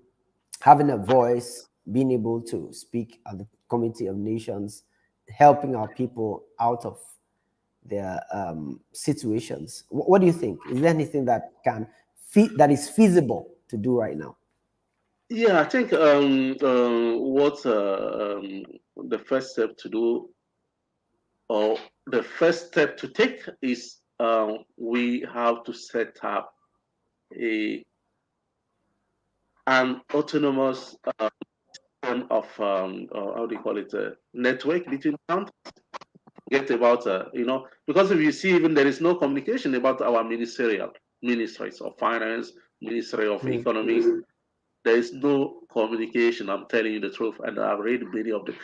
having a voice, being able to speak at the Committee of Nations, helping our people out of their situations? What do you think? Is there anything that is feasible to do right now? Yeah, I think what the first step to do, or the first step to take, is we have to set up an autonomous system of how do you call it, network between countries. Get about because if you see, even there is no communication about our ministries of finance, ministry of economics. There is no communication. I'm telling you the truth, and I've read many of the,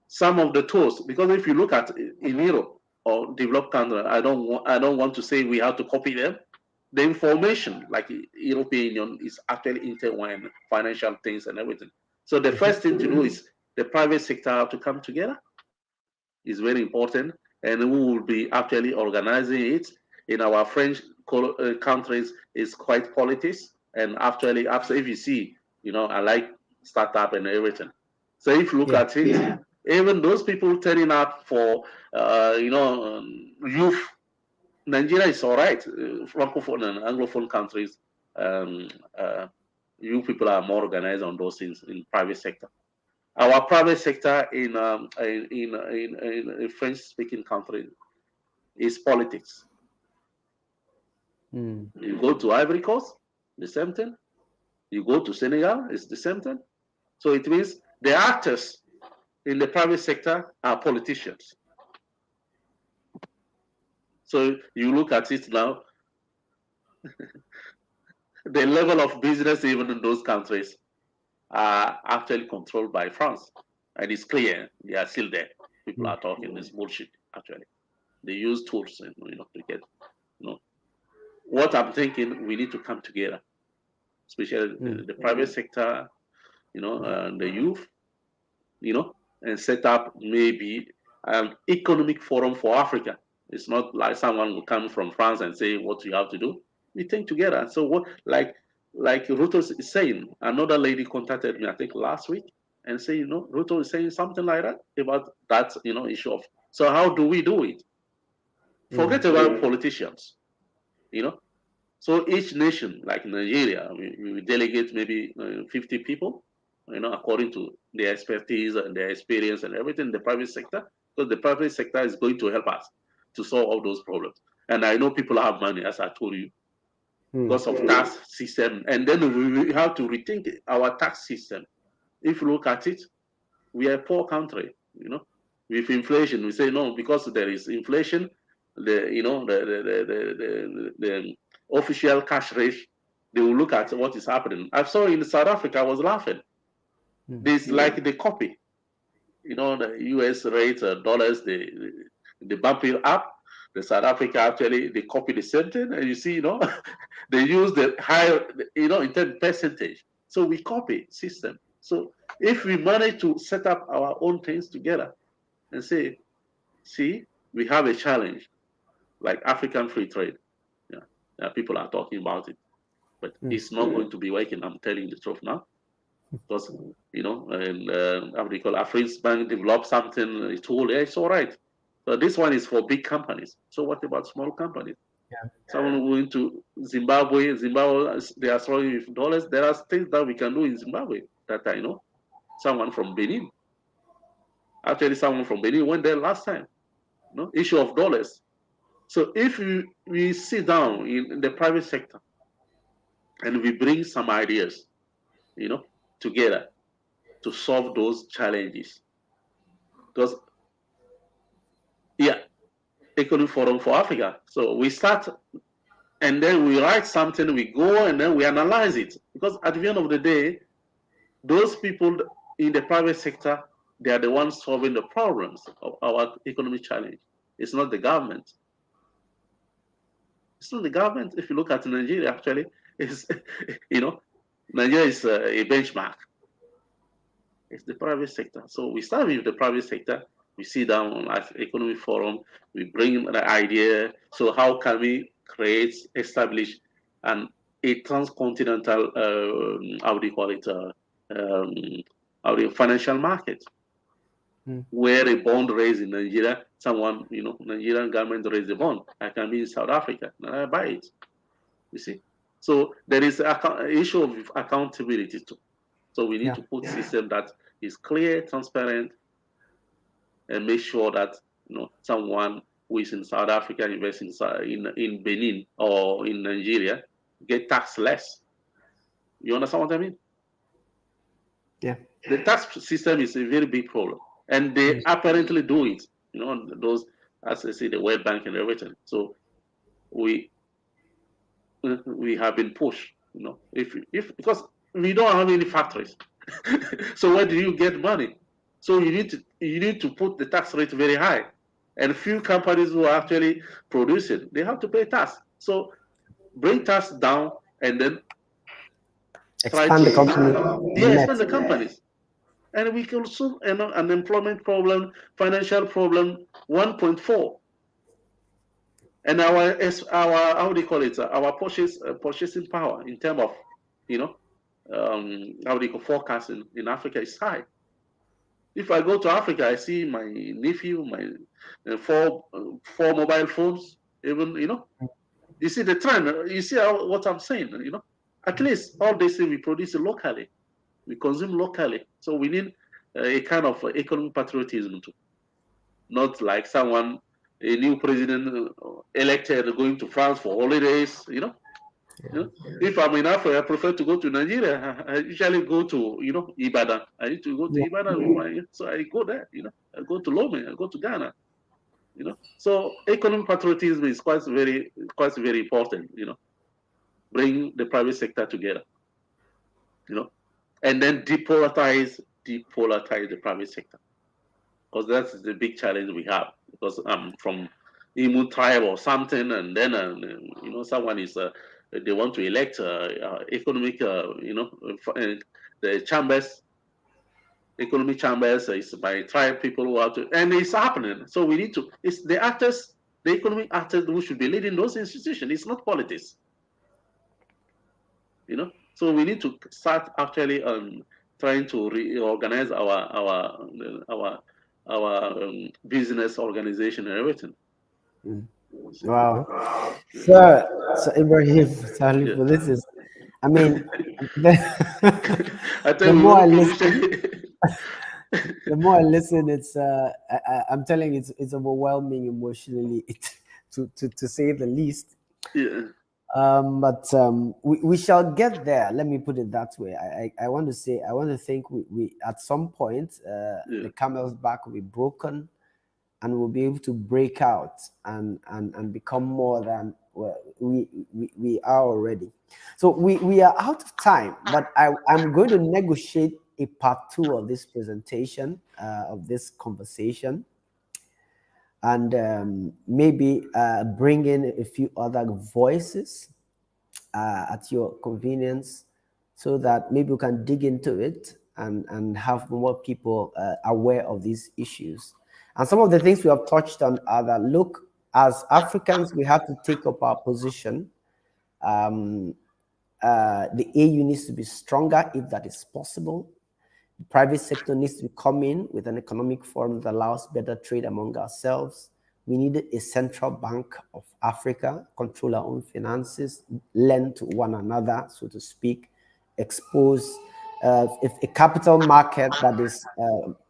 some of the tools. Because if you look at in Europe or developed countries, I don't want to say we have to copy them. The information, like European Union, is actually intertwined, financial things and everything. So the first thing to do is the private sector have to come together. Is very important, and we will be actually organizing it in our French countries. Is quite politics, and actually, after if you see, I like startup and everything. So if you look at it, even those people turning up for, youth, Nigeria is all right. Francophone and Anglophone countries, you people are more organized on those things in private sector. Our private sector in a French-speaking country is politics. You go to Ivory Coast, the same thing. You go to Senegal, it's the same thing. So it means the actors in the private sector are politicians. So you look at it now, the level of business even in those countries are actually controlled by France. And it's clear they are still there. People are talking this bullshit, actually. They use tools, to get, what I'm thinking, we need to come together, especially the private sector, the youth, and set up maybe an economic forum for Africa. It's not like someone will come from France and say what you have to do. We think together. So what, like Ruto is saying, another lady contacted me, I think last week, and say, Ruto is saying something like that about that, issue of. So how do we do it? Forget about politicians, So each nation, like Nigeria, we delegate maybe 50 people, according to their expertise and their experience and everything in the private sector, because the private sector is going to help us to solve all those problems. And I know people have money, as I told you, because of tax system. And then we have to rethink our tax system. If you look at it, we are a poor country, with inflation. We say no, because there is inflation, the official cash rate, they will look at what is happening. I saw in South Africa, I was laughing. This like the copy, the US rate, dollars, they bump it up. The South Africa actually, they copy the same thing, and you see, they use the higher, in terms of percentage. So we copy system. So if we manage to set up our own things together and say, see, we have a challenge like African free trade. People are talking about it, but it's not going to be working. I'm telling you the truth now, because and how do you call Afrin's develop something? It's all it's all right. So this one is for big companies. So what about small companies? Someone going to Zimbabwe, they are throwing with dollars. There are things that we can do in Zimbabwe that I know. Someone from Benin, actually, someone from Benin went there last time. Issue of dollars. So if we sit down in the private sector and we bring some ideas, together to solve those challenges, because Economic Forum for Africa. So we start and then we write something, we go and then we analyze it, because at the end of the day, those people in the private sector, they are the ones solving the problems of our economic challenge. It's not the government. It's not the government. If you look at Nigeria, actually, it's, Nigeria is a benchmark. It's the private sector. So we start with the private sector. We sit down at economic forum. We bring the idea. So how can we establish a transcontinental, how do you call it, financial market, where a bond raised in Nigeria, Nigerian government raised a bond. I can be in South Africa and I buy it. You see? So there is an issue of accountability too. So we need to put a system that is clear, transparent, and make sure that someone who is in South Africa invests in Benin or in Nigeria get taxed less. You understand what I mean? Yeah. The tax system is a very big problem, and they apparently do it. Those, as I say, the World Bank and everything. So we have been pushed. If because we don't have any factories, so where do you get money? So you need to put the tax rate very high, and few companies who are actually producing, they have to pay tax. So bring tax down, and then try Expand the company to expand net. the companies, and we can solve an unemployment problem, financial problem, 1.4, and our how do you call it? Our purchasing power in terms of how do you call forecasting in Africa is high. If I go to Africa, I see my nephew, my four mobile phones, even you see the trend. You see what I'm saying. At least all these things we produce locally, we consume locally. So we need a kind of economic patriotism too, not like someone, a new president elected, going to France for holidays. If I'm in Africa, I prefer to go to Nigeria. I usually go to Ibadan. I need to go to Yeah. Ibadan, so I go there. I go to Lome. I go to Ghana. So economic patriotism is quite very important. Bring the private sector together. And then depolitize the private sector, because that's the big challenge we have. Because I'm from Imu tribe or something, and then someone is they want to elect economic the chambers, economic chambers is by tribe people who have to, and it's happening. So we need to. It's the actors, the economic actors, who should be leading those institutions. It's not politics. So we need to start actually trying to reorganize our business organization and everything. Wow. So Ibrahim Salifou, Yeah. this is, I mean, the, I the think we more I want to listen, finish. the more I listen, I'm telling you, it's overwhelming emotionally, to say the least. Yeah. But we shall get there. Let me put it that way. I want to say, I want to think we at some point Yeah. the camel's back will be broken, and we'll be able to break out and become more than we are already. So we are out of time, but I'm going to negotiate a part two of this presentation, of this conversation, and maybe bring in a few other voices at your convenience, so that maybe we can dig into it and have more people aware of these issues. And some of the things we have touched on are that, look, as Africans, we have to take up our position. The AU needs to be stronger if that is possible. The private sector needs to come in with an economic forum that allows better trade among ourselves. We need a central bank of Africa, control our own finances, lend to one another, so to speak, expose if a capital market that is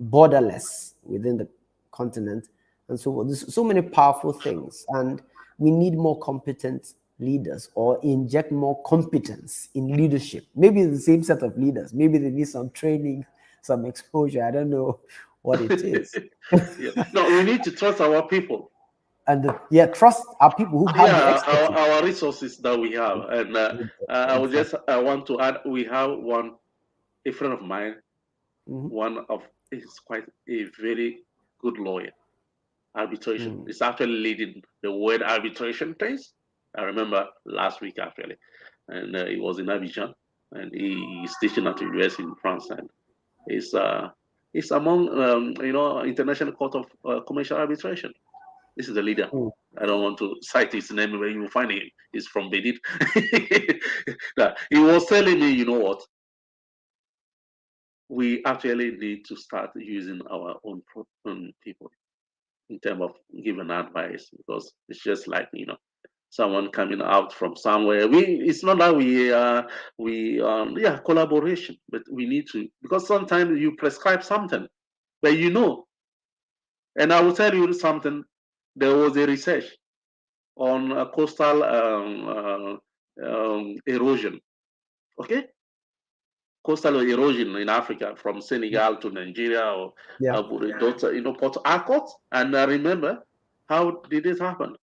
borderless within the continent, and so on. There's so many powerful things, and we need more competent leaders, or inject more competence in leadership. Maybe the same set of leaders. Maybe they need some training, some exposure. I don't know what it is. Yeah. No, we need to trust our people. And trust our people who have the Yeah, expertise. our resources that we have, and Exactly. I want to add, we have a friend of mine, one of is quite a very good lawyer. Arbitration is actually leading the world arbitration things. I remember last week actually, and he was in Abidjan, and he is teaching at the US in France, and is among International Court of Commercial Arbitration. This is the leader. I don't want to cite his name, where you will find him. He's from Benin. He was telling me, you know what? We actually need to start using our own people in terms of giving advice, because it's just like someone coming out from somewhere. It's not that we collaboration, but we need to, because sometimes you prescribe something, but and I will tell you something. There was a research on coastal erosion. Okay, coastal erosion in Africa from Senegal to Nigeria or Port Harcourt. And I remember, how did it happen?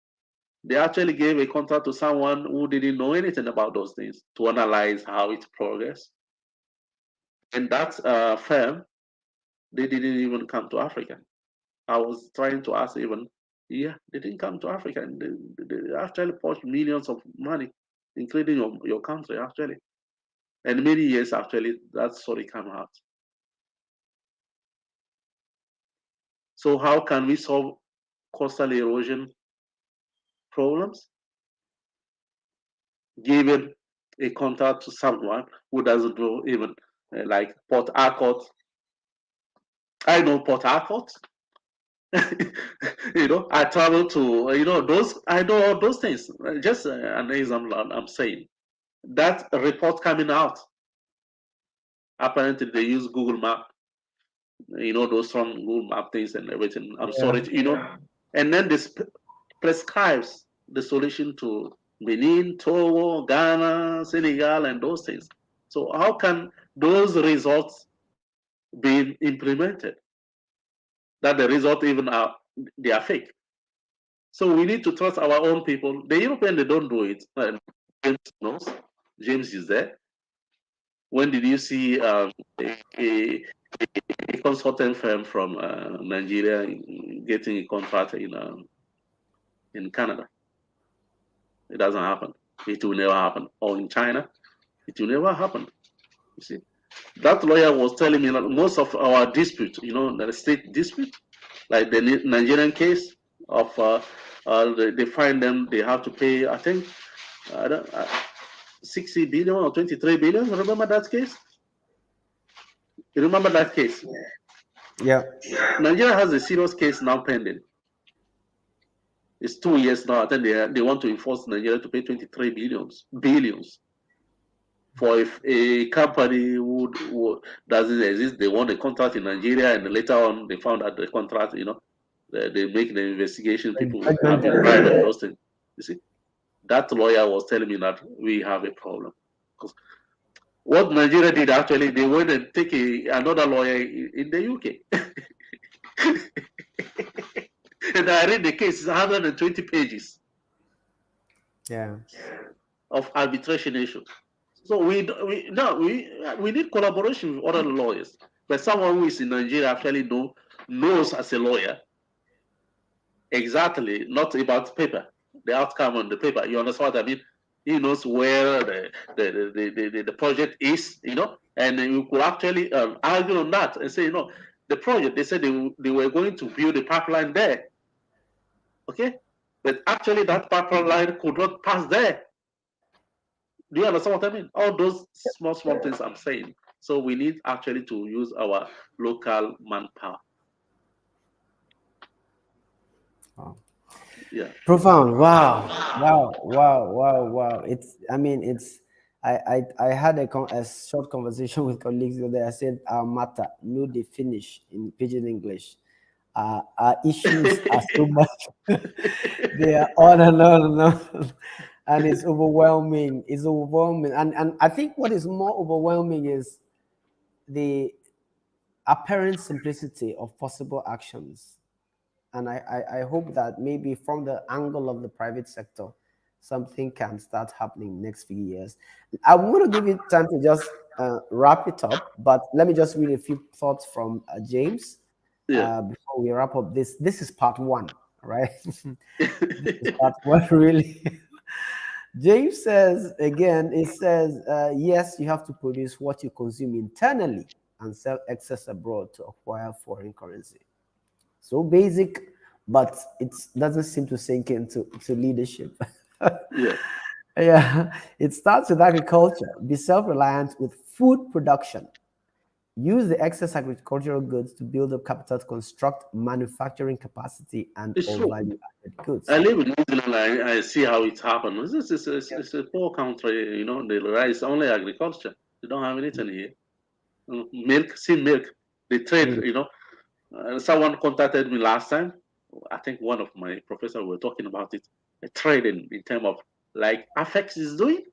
They actually gave a contract to someone who didn't know anything about those things to analyze how it progressed. And that firm, they didn't even come to Africa. I was trying to ask even, they didn't come to Africa. And they actually pushed millions of money, including your country, actually. And many years, actually, that story came out. So how can we solve coastal erosion problems? Given a contract to someone who doesn't know even like Port Harcourt. I know Port Harcourt. I travel to, I know all those things. Just an example I'm saying. That report coming out, apparently they use Google Map, those from Google Map things and everything. I'm sorry, and then this prescribes the solution to Benin, Togo, Ghana, Senegal, and those things. So how can those results be implemented? That the result even they are fake. So we need to trust our own people. The European, they don't do it. James knows. James is there. When did you see a consultant firm from Nigeria getting a contract in Canada? It doesn't happen. It will never happen. Or in China, it will never happen. You see, that lawyer was telling me that most of our dispute, the state dispute, like the Nigerian case of they find them, they have to pay, I think, 60 billion or 23 billion. Remember that case? You remember that case? Yeah. Nigeria has a serious case now pending. It's 2 years now. I think they want to enforce Nigeria to pay 23 billions. For if a company who doesn't exist, they want a contract in Nigeria, and later on they found out the contract, they make the investigation, people have been bribed and those things. You see, that lawyer was telling me that we have a problem. Because what Nigeria did actually, they went and take another lawyer in the UK. And I read the case, it's 120 pages. Yeah. Of arbitration issues. So we need collaboration with other lawyers. But someone who is in Nigeria actually knows as a lawyer exactly, not about paper, the outcome on the paper. You understand what I mean? He knows where the project is, and you could actually argue on that and say, the project, they said they were going to build a pipeline there. Okay? But actually that pipeline could not pass there. Do you understand what I mean? All those small things I'm saying. So we need actually to use our local manpower. Wow. Yeah. Profound. Wow. I had a short conversation with colleagues the other day. I said, our matter, no, they finish in pidgin English. Our issues are so much. They are on and on and on. And it's overwhelming. It's overwhelming. And I think what is more overwhelming is the apparent simplicity of possible actions. And I hope that maybe from the angle of the private sector, something can start happening next few years. I'm going to give you time to just wrap it up, but let me just read a few thoughts from James before we wrap up this. This is part one, right? This is part one, really. James says, again, it says, yes, you have to produce what you consume internally and sell excess abroad to acquire foreign currency. So basic, but it doesn't seem to sink into leadership. Yeah. It starts with agriculture. Be self-reliant with food production. Use the excess agricultural goods to build up capital to construct manufacturing capacity and value-added goods. I live in New Zealand. I see how it happens. It's a poor country, the rice, only agriculture. They don't have anything here. Milk, they trade, someone contacted me last time. I think one of my professors were talking about it. Trading in terms of like Afex is doing.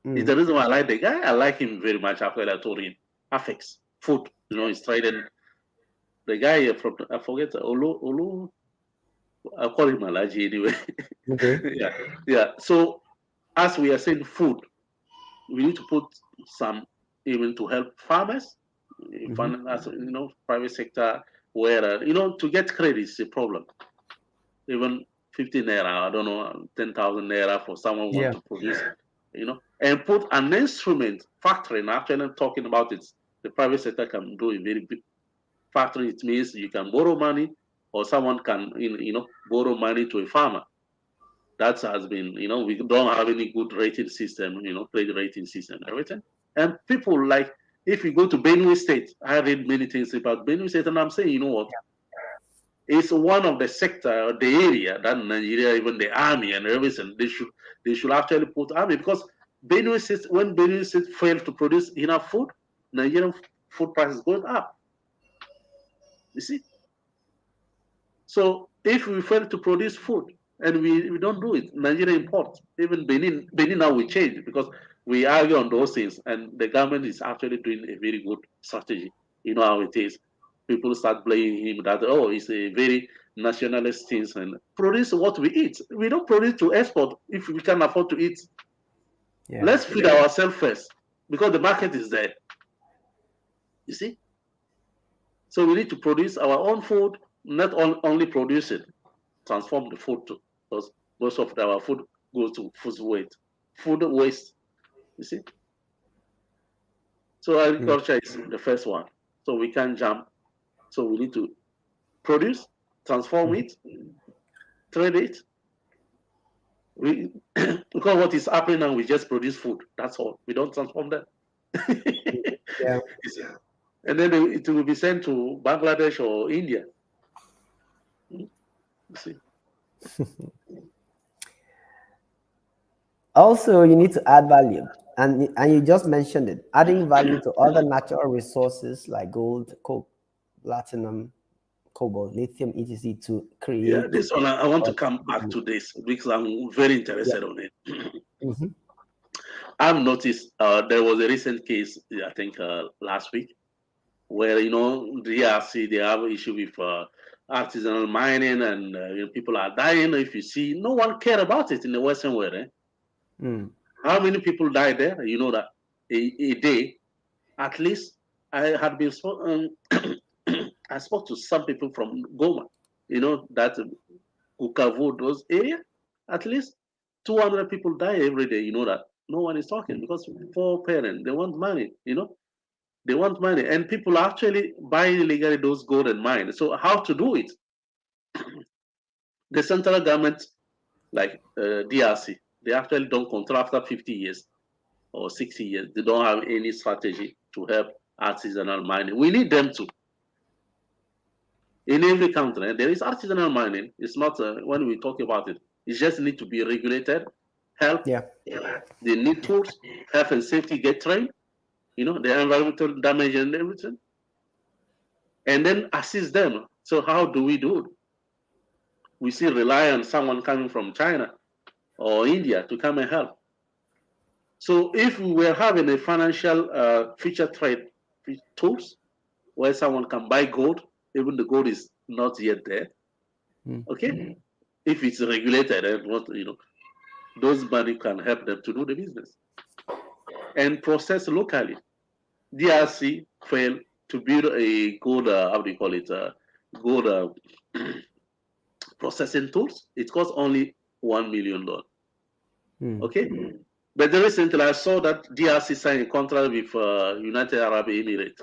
It's the reason why I like the guy. I like him very much after I told him. Affects food, he's trading. The guy from, I forget, Olu, I call him Alaji anyway. Okay. Yeah. So as we are saying food, we need to put some even to help farmers, private sector, where to get credit is a problem. Even 50 naira, I don't know, 10,000 naira for someone want to produce, and put an instrument factory. And actually, I'm talking about it. The private sector can do a very big factory. It means you can borrow money, or someone can, borrow money to a farmer. That has been, we don't have any good rating system, credit rating system, everything. And people like, if you go to Benue State, I read many things about Benue State, and I'm saying, you know what? It's one of the sector, the area that Nigeria, even the army and everything, they should actually put army, because Benue State, when Benue State failed to produce enough food, Nigerian food prices going up. You see? So if we fail to produce food and we don't do it, Nigeria import. Even Benin now we change, because we argue on those things, and the government is actually doing a very good strategy. You know how it is. People start blaming him that, oh, it's a very nationalist thing, and produce what we eat. We don't produce to export if we can afford to eat. Let's feed ourselves first, because the market is there. You see? So we need to produce our own food, not only produce it, transform the food too, because most of our food goes to food waste. You see? So agriculture is the first one. So we can't jump. So we need to produce, transform it, trade it. Because what is happening now, we just produce food. That's all. We don't transform them. And then it will be sent to Bangladesh or India. You see? Also, you need to add value. And you just mentioned it, adding value to other natural resources like gold, coke, platinum, cobalt, lithium, etc. to create. Yeah, this one, I want to come back to this because I'm very interested on it. I've noticed there was a recent case, I think last week, where, DRC, they have an issue with artisanal mining, and people are dying. If you see, no one care about it in the Western world. How many people die there? You know that a day, at least. I had been I spoke to some people from Goma, that Bukavu, those areas. At least 200 people die every day. You know that no one is talking, because for parents, they want money. They want money, and people actually buying illegally those gold and mine. So how to do it? The central government, like DRC, they actually don't control after 50 years or 60 years. They don't have any strategy to help artisanal mining. We need them to. In every country, there is artisanal mining. It's not, when we talk about it, it just need to be regulated, help. They need tools, health and safety, get trained, the environmental damage and everything, and then assist them. So how do we do it? We still rely on someone coming from China or India to come and help. So if we were having a financial future trade tools where someone can buy gold, even the gold is not yet there, okay? If it's regulated and what, those money can help them to do the business and process locally. DRC failed to build a gold, how do you call it, gold processing tools. It costs only $1 million. Okay, but recently I saw that DRC signed a contract with United Arab Emirates,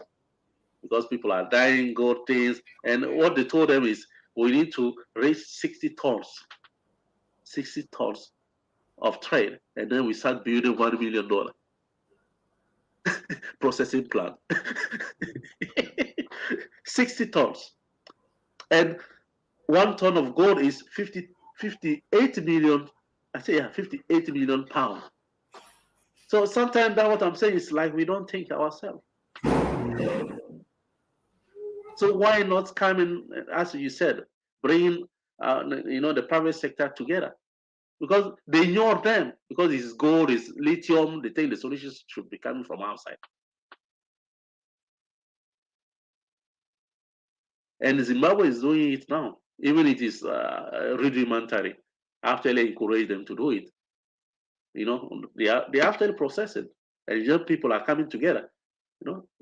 because people are dying, gold things, and what they told them is we need to raise 60 tons of trade, and then we start building $1 million processing plant. 60 tons, and 1 ton of gold is 58 million. I say, yeah, 58 million pounds. So sometimes that what I'm saying is like we don't think ourselves. So why not come in, as you said, bring the private sector together? because they ignore them because it's gold, it's lithium. They think the solutions should be coming from outside. And Zimbabwe is doing it now, even it is rudimentary. After they encourage them to do it, they actually process it, and young people are coming together,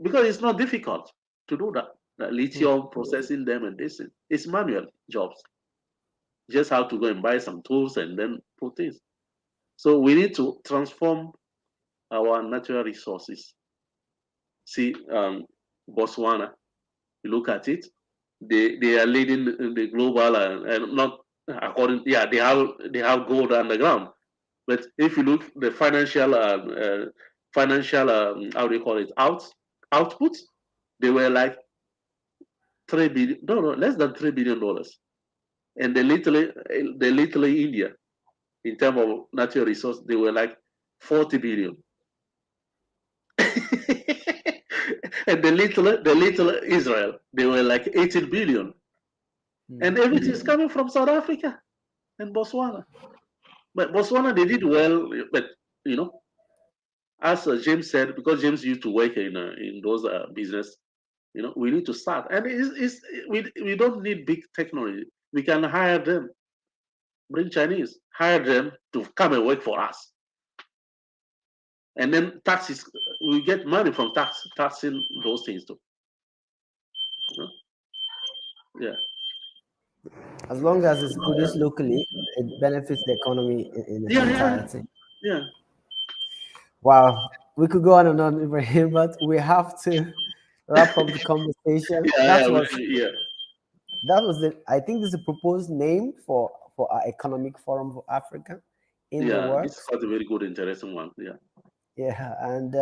because it's not difficult to do that. Lithium processing them and this, it's manual jobs. Just have to go and buy some tools and then put this. So we need to transform our natural resources. See, Botswana, you look at it, they are leading the global and not according. Yeah, they have gold underground, but if you look the financial how do you call it output, they were like 3 billion, no, less than $3 billion, and the little India in terms of natural resource they were like 40 billion. And the little Israel, they were like 18 billion. And everything is coming from South Africa and Botswana. But Botswana, they did well, but as James said, because James used to work in those business, we need to start. And we don't need big technology. We can hire them, bring Chinese, hire them to come and work for us. And then taxes, we get money from taxing those things too. Yeah. As long as it's produced locally, it benefits the economy in its entirety. Yeah. Wow, we could go on and on, Ibrahim, but we have to wrap up the conversation. That was the, I think this is a proposed name for our economic forum for Africa in the works. This is quite a very good, interesting one. Yeah, and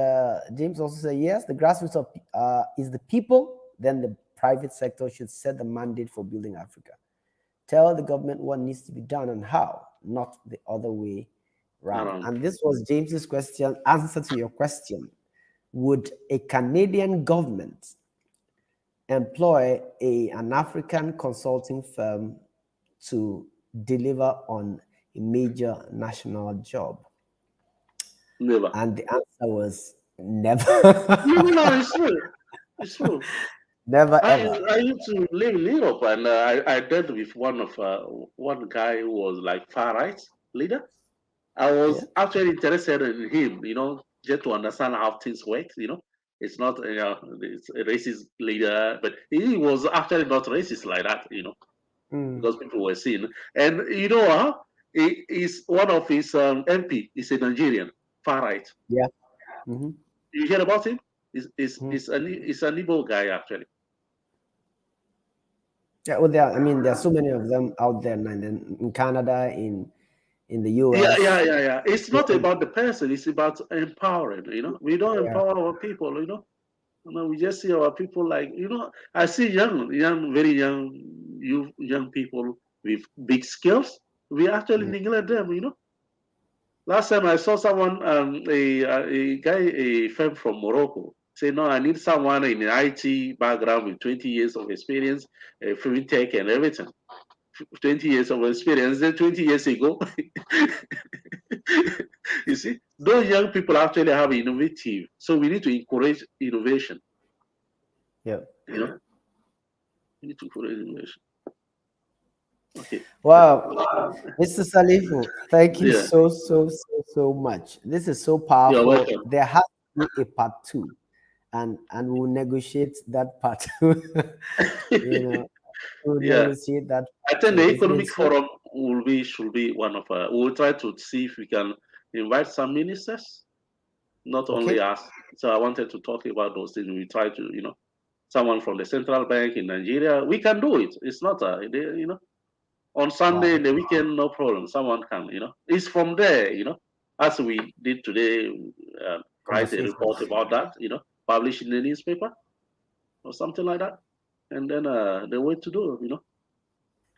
James also said yes, the grassroots is the people. Then the private sector should set the mandate for building Africa. Tell the government what needs to be done and how, not the other way round. And this was James's question, answer to your question. Would a Canadian government employ an African consulting firm to deliver on a major national job? Never. And the answer was never. No, it's true. It's true. Never ever. I used to live in Europe, and I dealt with one guy who was like far right leader. I was actually interested in him, just to understand how things work. It's not it's a racist leader, but he was actually not racist like that, because people were seeing. And he is one of his MP is a Nigerian far right. Yeah. You hear about him? He's an Igbo guy actually. Yeah, well, there are so many of them out there in Canada, in the US. Yeah. It's not about the person; it's about empowering. We don't empower our people. We just see our people like I see very young people with big skills. We actually neglect them. Last time I saw someone, a guy, a firm from Morocco, say, no, I need someone in an IT background with 20 years of experience, fintech and everything. 20 years of experience. Then 20 years ago, you see, those young people actually have innovative. So we need to encourage innovation. Yeah. We need to encourage innovation. Okay. Wow, Mr. Salifou, thank you so much. This is so powerful. You're welcome. There has to be a part 2, and we'll negotiate that part 2. We'll negotiate that. I think the economic forum should be one of. We'll try to see if we can invite some ministers, not only us. So I wanted to talk about those things. We try to, someone from the central bank in Nigeria. We can do it. It's not on Sunday in the weekend, no problem. Someone can, it's from there, as we did today, write a report about that, publish in the newspaper or something like that. And then the way to do it,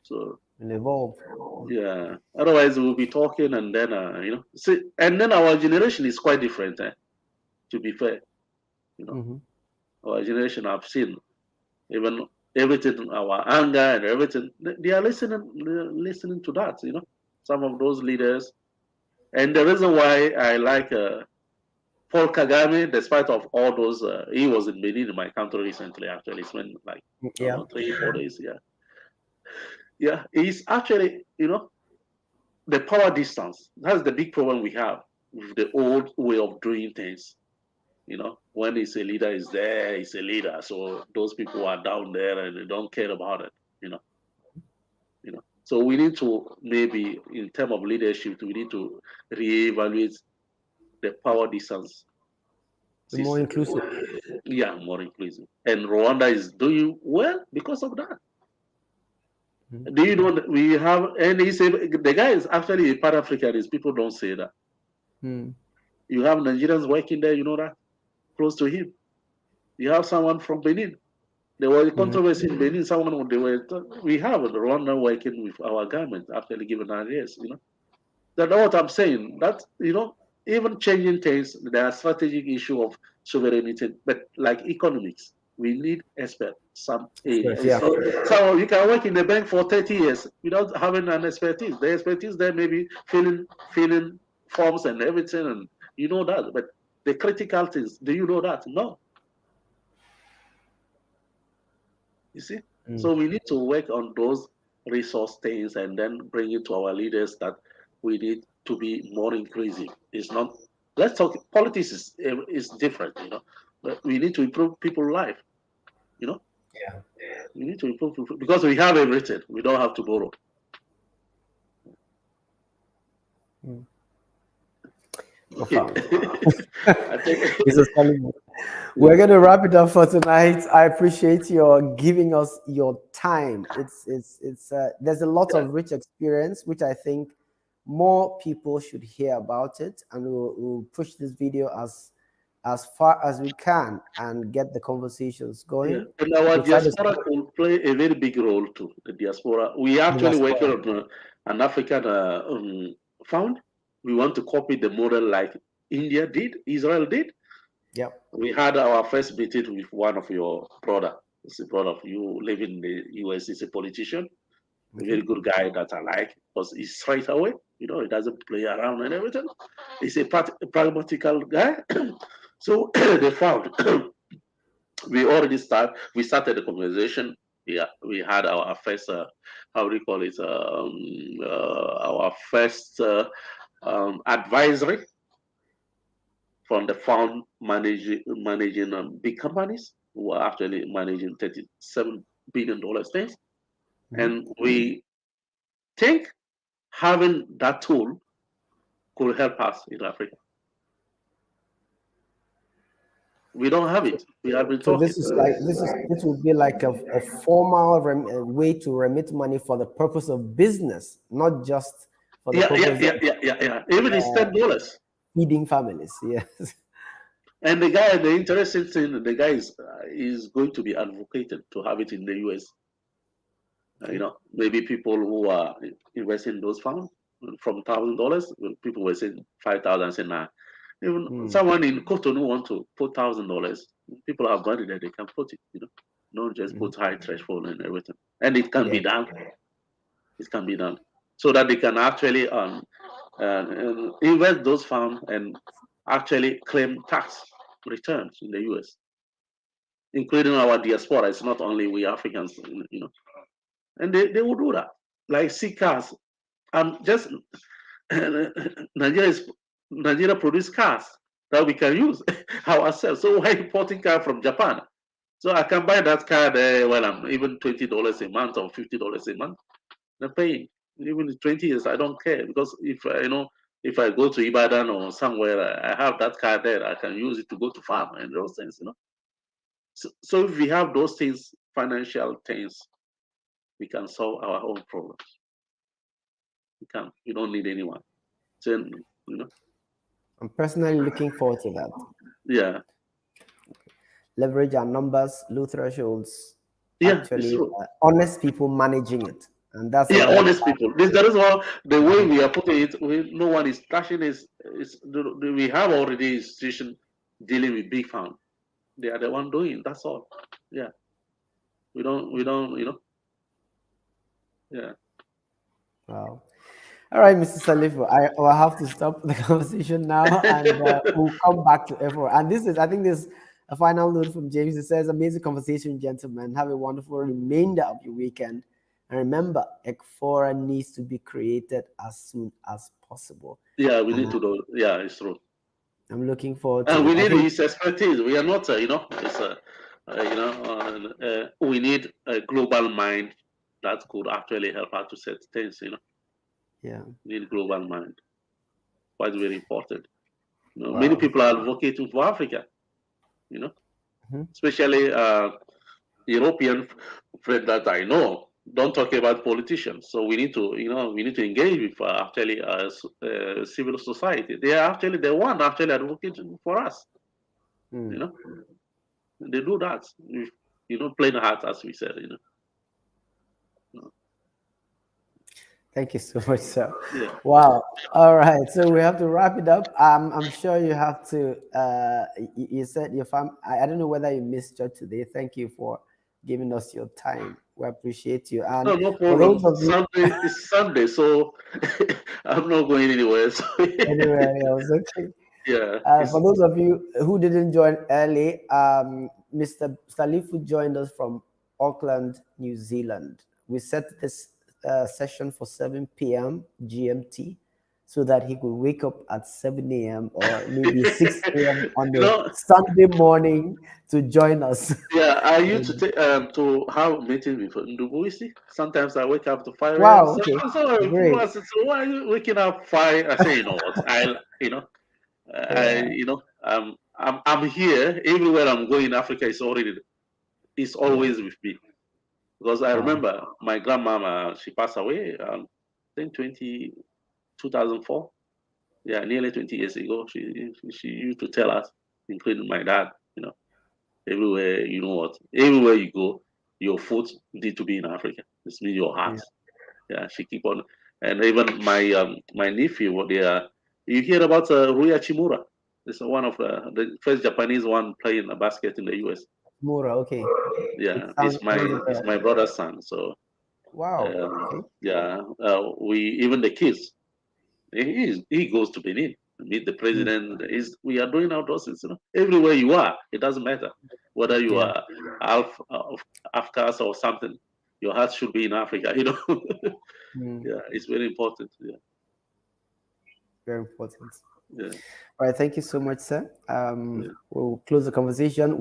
So evolve. Yeah. Otherwise, we'll be talking, and then see, and then our generation is quite different. To be fair, our generation, I've seen even everything, our anger and everything. They are listening to that. some of those leaders. And the reason why I like Paul Kagame, despite of all those, he was in Benin, in my country recently. Actually, it's been like 3-4 days. Yeah. He's actually, the power distance. That's the big problem we have with the old way of doing things. When he's a leader, is there, he's a leader. So those people are down there and they don't care about it. So we need to, maybe in terms of leadership, we need to reevaluate the power distance. More inclusive. Yeah, more inclusive. And Rwanda is doing well because of that. Do you know we have, and he said the guy is actually a Pan-Africanist. People don't say that. You have Nigerians working there, you know that, close to him. You have someone from Benin. There was a controversy in Benin. We have Rwanda working with our government, actually giving ideas. That's what I'm saying. That even changing things, there are strategic issue of sovereignty, but like economics, we need experts. Some areas. So you can work in the bank for 30 years without having an expertise. The expertise there may be filling forms and everything, and you know that. But the critical things, do you know that? No. You see? So we need to work on those resource things and then bring it to our leaders that we need to be more inclusive. It's not, let's talk, politics is different, but we need to improve people's life, we need to improve people, because we have everything. We don't have to borrow. We're going to wrap it up for tonight. I appreciate your giving us your time. There's a lot of rich experience, which I think more people should hear about it, and we'll push this video as far as we can and get the conversations going. And our diaspora will play a very big role too. The diaspora. We actually working on an African fund. We want to copy the model like India did, Israel did. Yep. We had our first meeting with one of your brother. It's a brother of you living in the US. He's a politician, a very good guy that I like, because he's straight away. He doesn't play around and everything. He's a pragmatical guy. So they found we started the conversation. Yeah, we had our first how do you call it? Our first advisory from the fund managing big companies who are actually managing $37 billion things. And we think having that tool could help us in Africa. We don't have it. We have been talking. So this would be like a formal way to remit money for the purpose of business, not just for the purpose of even it's $10. Feeding families, yes. And the interesting thing, the guy is going to be advocated to have it in the US. Maybe people who are investing in those funds from $1,000, people were saying 5,000, saying nah. Even someone in Cotonou want to put $1,000. People have money that they can put it. Don't just put high threshold and everything. And it can be done. It can be done so that they can actually invest those funds and actually claim tax returns in the US, including our diaspora. It's not only we Africans, and they will do that. Like cars. Just Nigeria produce cars that we can use ourselves. So why importing car from Japan? So I can buy that car there when I'm even $20 a month or $50 a month. I'm paying even 20 years. I don't care, because if I go to Ibadan or somewhere, I have that car there. I can use it to go to farm and those things. So if we have those things, financial things, we can solve our own problems. We can. We don't need anyone. So, I'm personally looking forward to that. Yeah. Leverage our numbers, low thresholds. Yeah, actually, honest people managing it, and that's honest people. That is all the way we are putting it. No one is touching this. We have already institution dealing with big fund. They are the one doing. That's all. Yeah. We don't. Yeah. Wow. All right, Mr. Salifou, I will have to stop the conversation now, and we'll come back to everyone. And I think this is a final note from James. It says, amazing conversation, gentlemen. Have a wonderful remainder of your weekend. And remember, ECFFORA needs to be created as soon as possible. Yeah, we need to do. Yeah, it's true. I'm looking forward to And it. we need his expertise. We are not, we need a global mind that could actually help us to set things. Yeah, we need global mind. Quite very important. wow. Many people are advocating for Africa. Especially European friends that I know. Don't talk about politicians. So we need to, engage with actually civil society. They are actually the one actually advocating for us. They do that. Plain heart, as we said. Thank you so much, sir. Yeah. Wow. All right. So we have to wrap it up. I'm sure you have to. You said your fam. I don't know whether you missed church today. Thank you for giving us your time. We appreciate you. And no problem. Sunday is Sunday, so I'm not going anywhere. So anywhere else, okay. Yeah. For those of you who didn't join early, Mr. Salifou joined us from Auckland, New Zealand. We set this session for 7 p.m. GMT so that he could wake up at 7 a.m. or maybe 6 a.m. on the Sunday morning to join us. Yeah, I used to have meetings with Ndubuisi. Sometimes I wake up to 5 a.m. Wow, okay. So people ask, so why are you waking up 5? I say, you know what? I'm here. Everywhere I'm going in Africa is always with me. Because I remember my grandmama, she passed away, I think 2004. Yeah, nearly 20 years ago. She used to tell us, including my dad, everywhere, everywhere you go, your foot need to be in Africa. This means your heart. Yeah, she keep on. And even my nephew, you hear about Ruya Chimura. This is one of the first Japanese one playing a basket in the US. Mura, okay. Yeah, it's my brother's son. So wow. Yeah, even the kids. He goes to Benin, meet the president. We are doing outdoors. Everywhere you are, it doesn't matter whether you are half of Afghans or something. Your heart should be in Africa. Yeah, it's very important. Yeah, very important. Yeah. All right, thank you so much, sir. We'll close the conversation.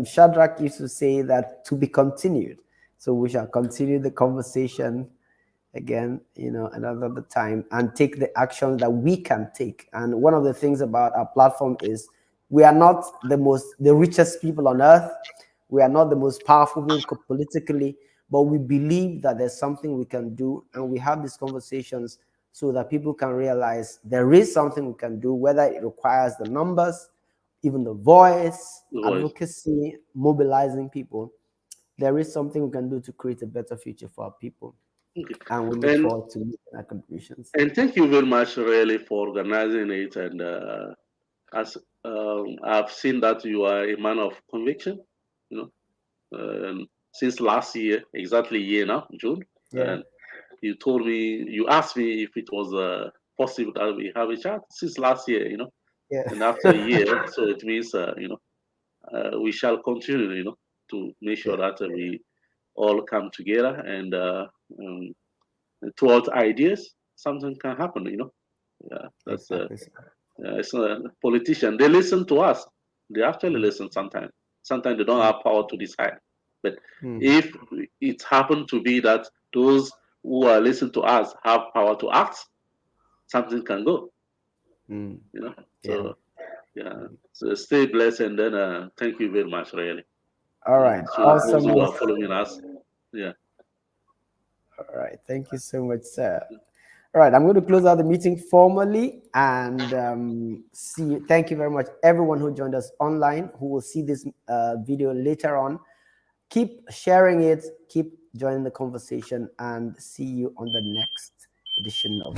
Shadrach used to say that to be continued. So we shall continue the conversation again, another time, and take the action that we can take. And one of the things about our platform is we are not the richest people on earth. We are not the most powerful people politically, but we believe that there's something we can do, and we have these conversations so that people can realize there is something we can do, whether it requires the numbers, even the voice, advocacy, mobilizing people. There is something we can do to create a better future for our people. Okay. And we look forward to making our contributions. And thank you very much, really, for organizing it. And as I've seen that you are a man of conviction, since last year, exactly a year now, June. Yeah. And you asked me if it was possible that we have a chat since last year, Yeah. And after a year, so it means, we shall continue, to make sure that we all come together and towards ideas, something can happen, Yeah, that's it's a politician. They listen to us. They actually listen sometimes. Sometimes they don't have power to decide. But if it happened to be that those who are listening to us have power to act, something can go. So so stay blessed, and then thank you very much, really. All right. Awesome. Those who are following us. Yeah. All right. Thank you so much, sir. All right. I'm going to close out the meeting formally and see you. Thank you very much, everyone who joined us online, who will see this video later on. Keep sharing it. Keep joining the conversation, and see you on the next edition of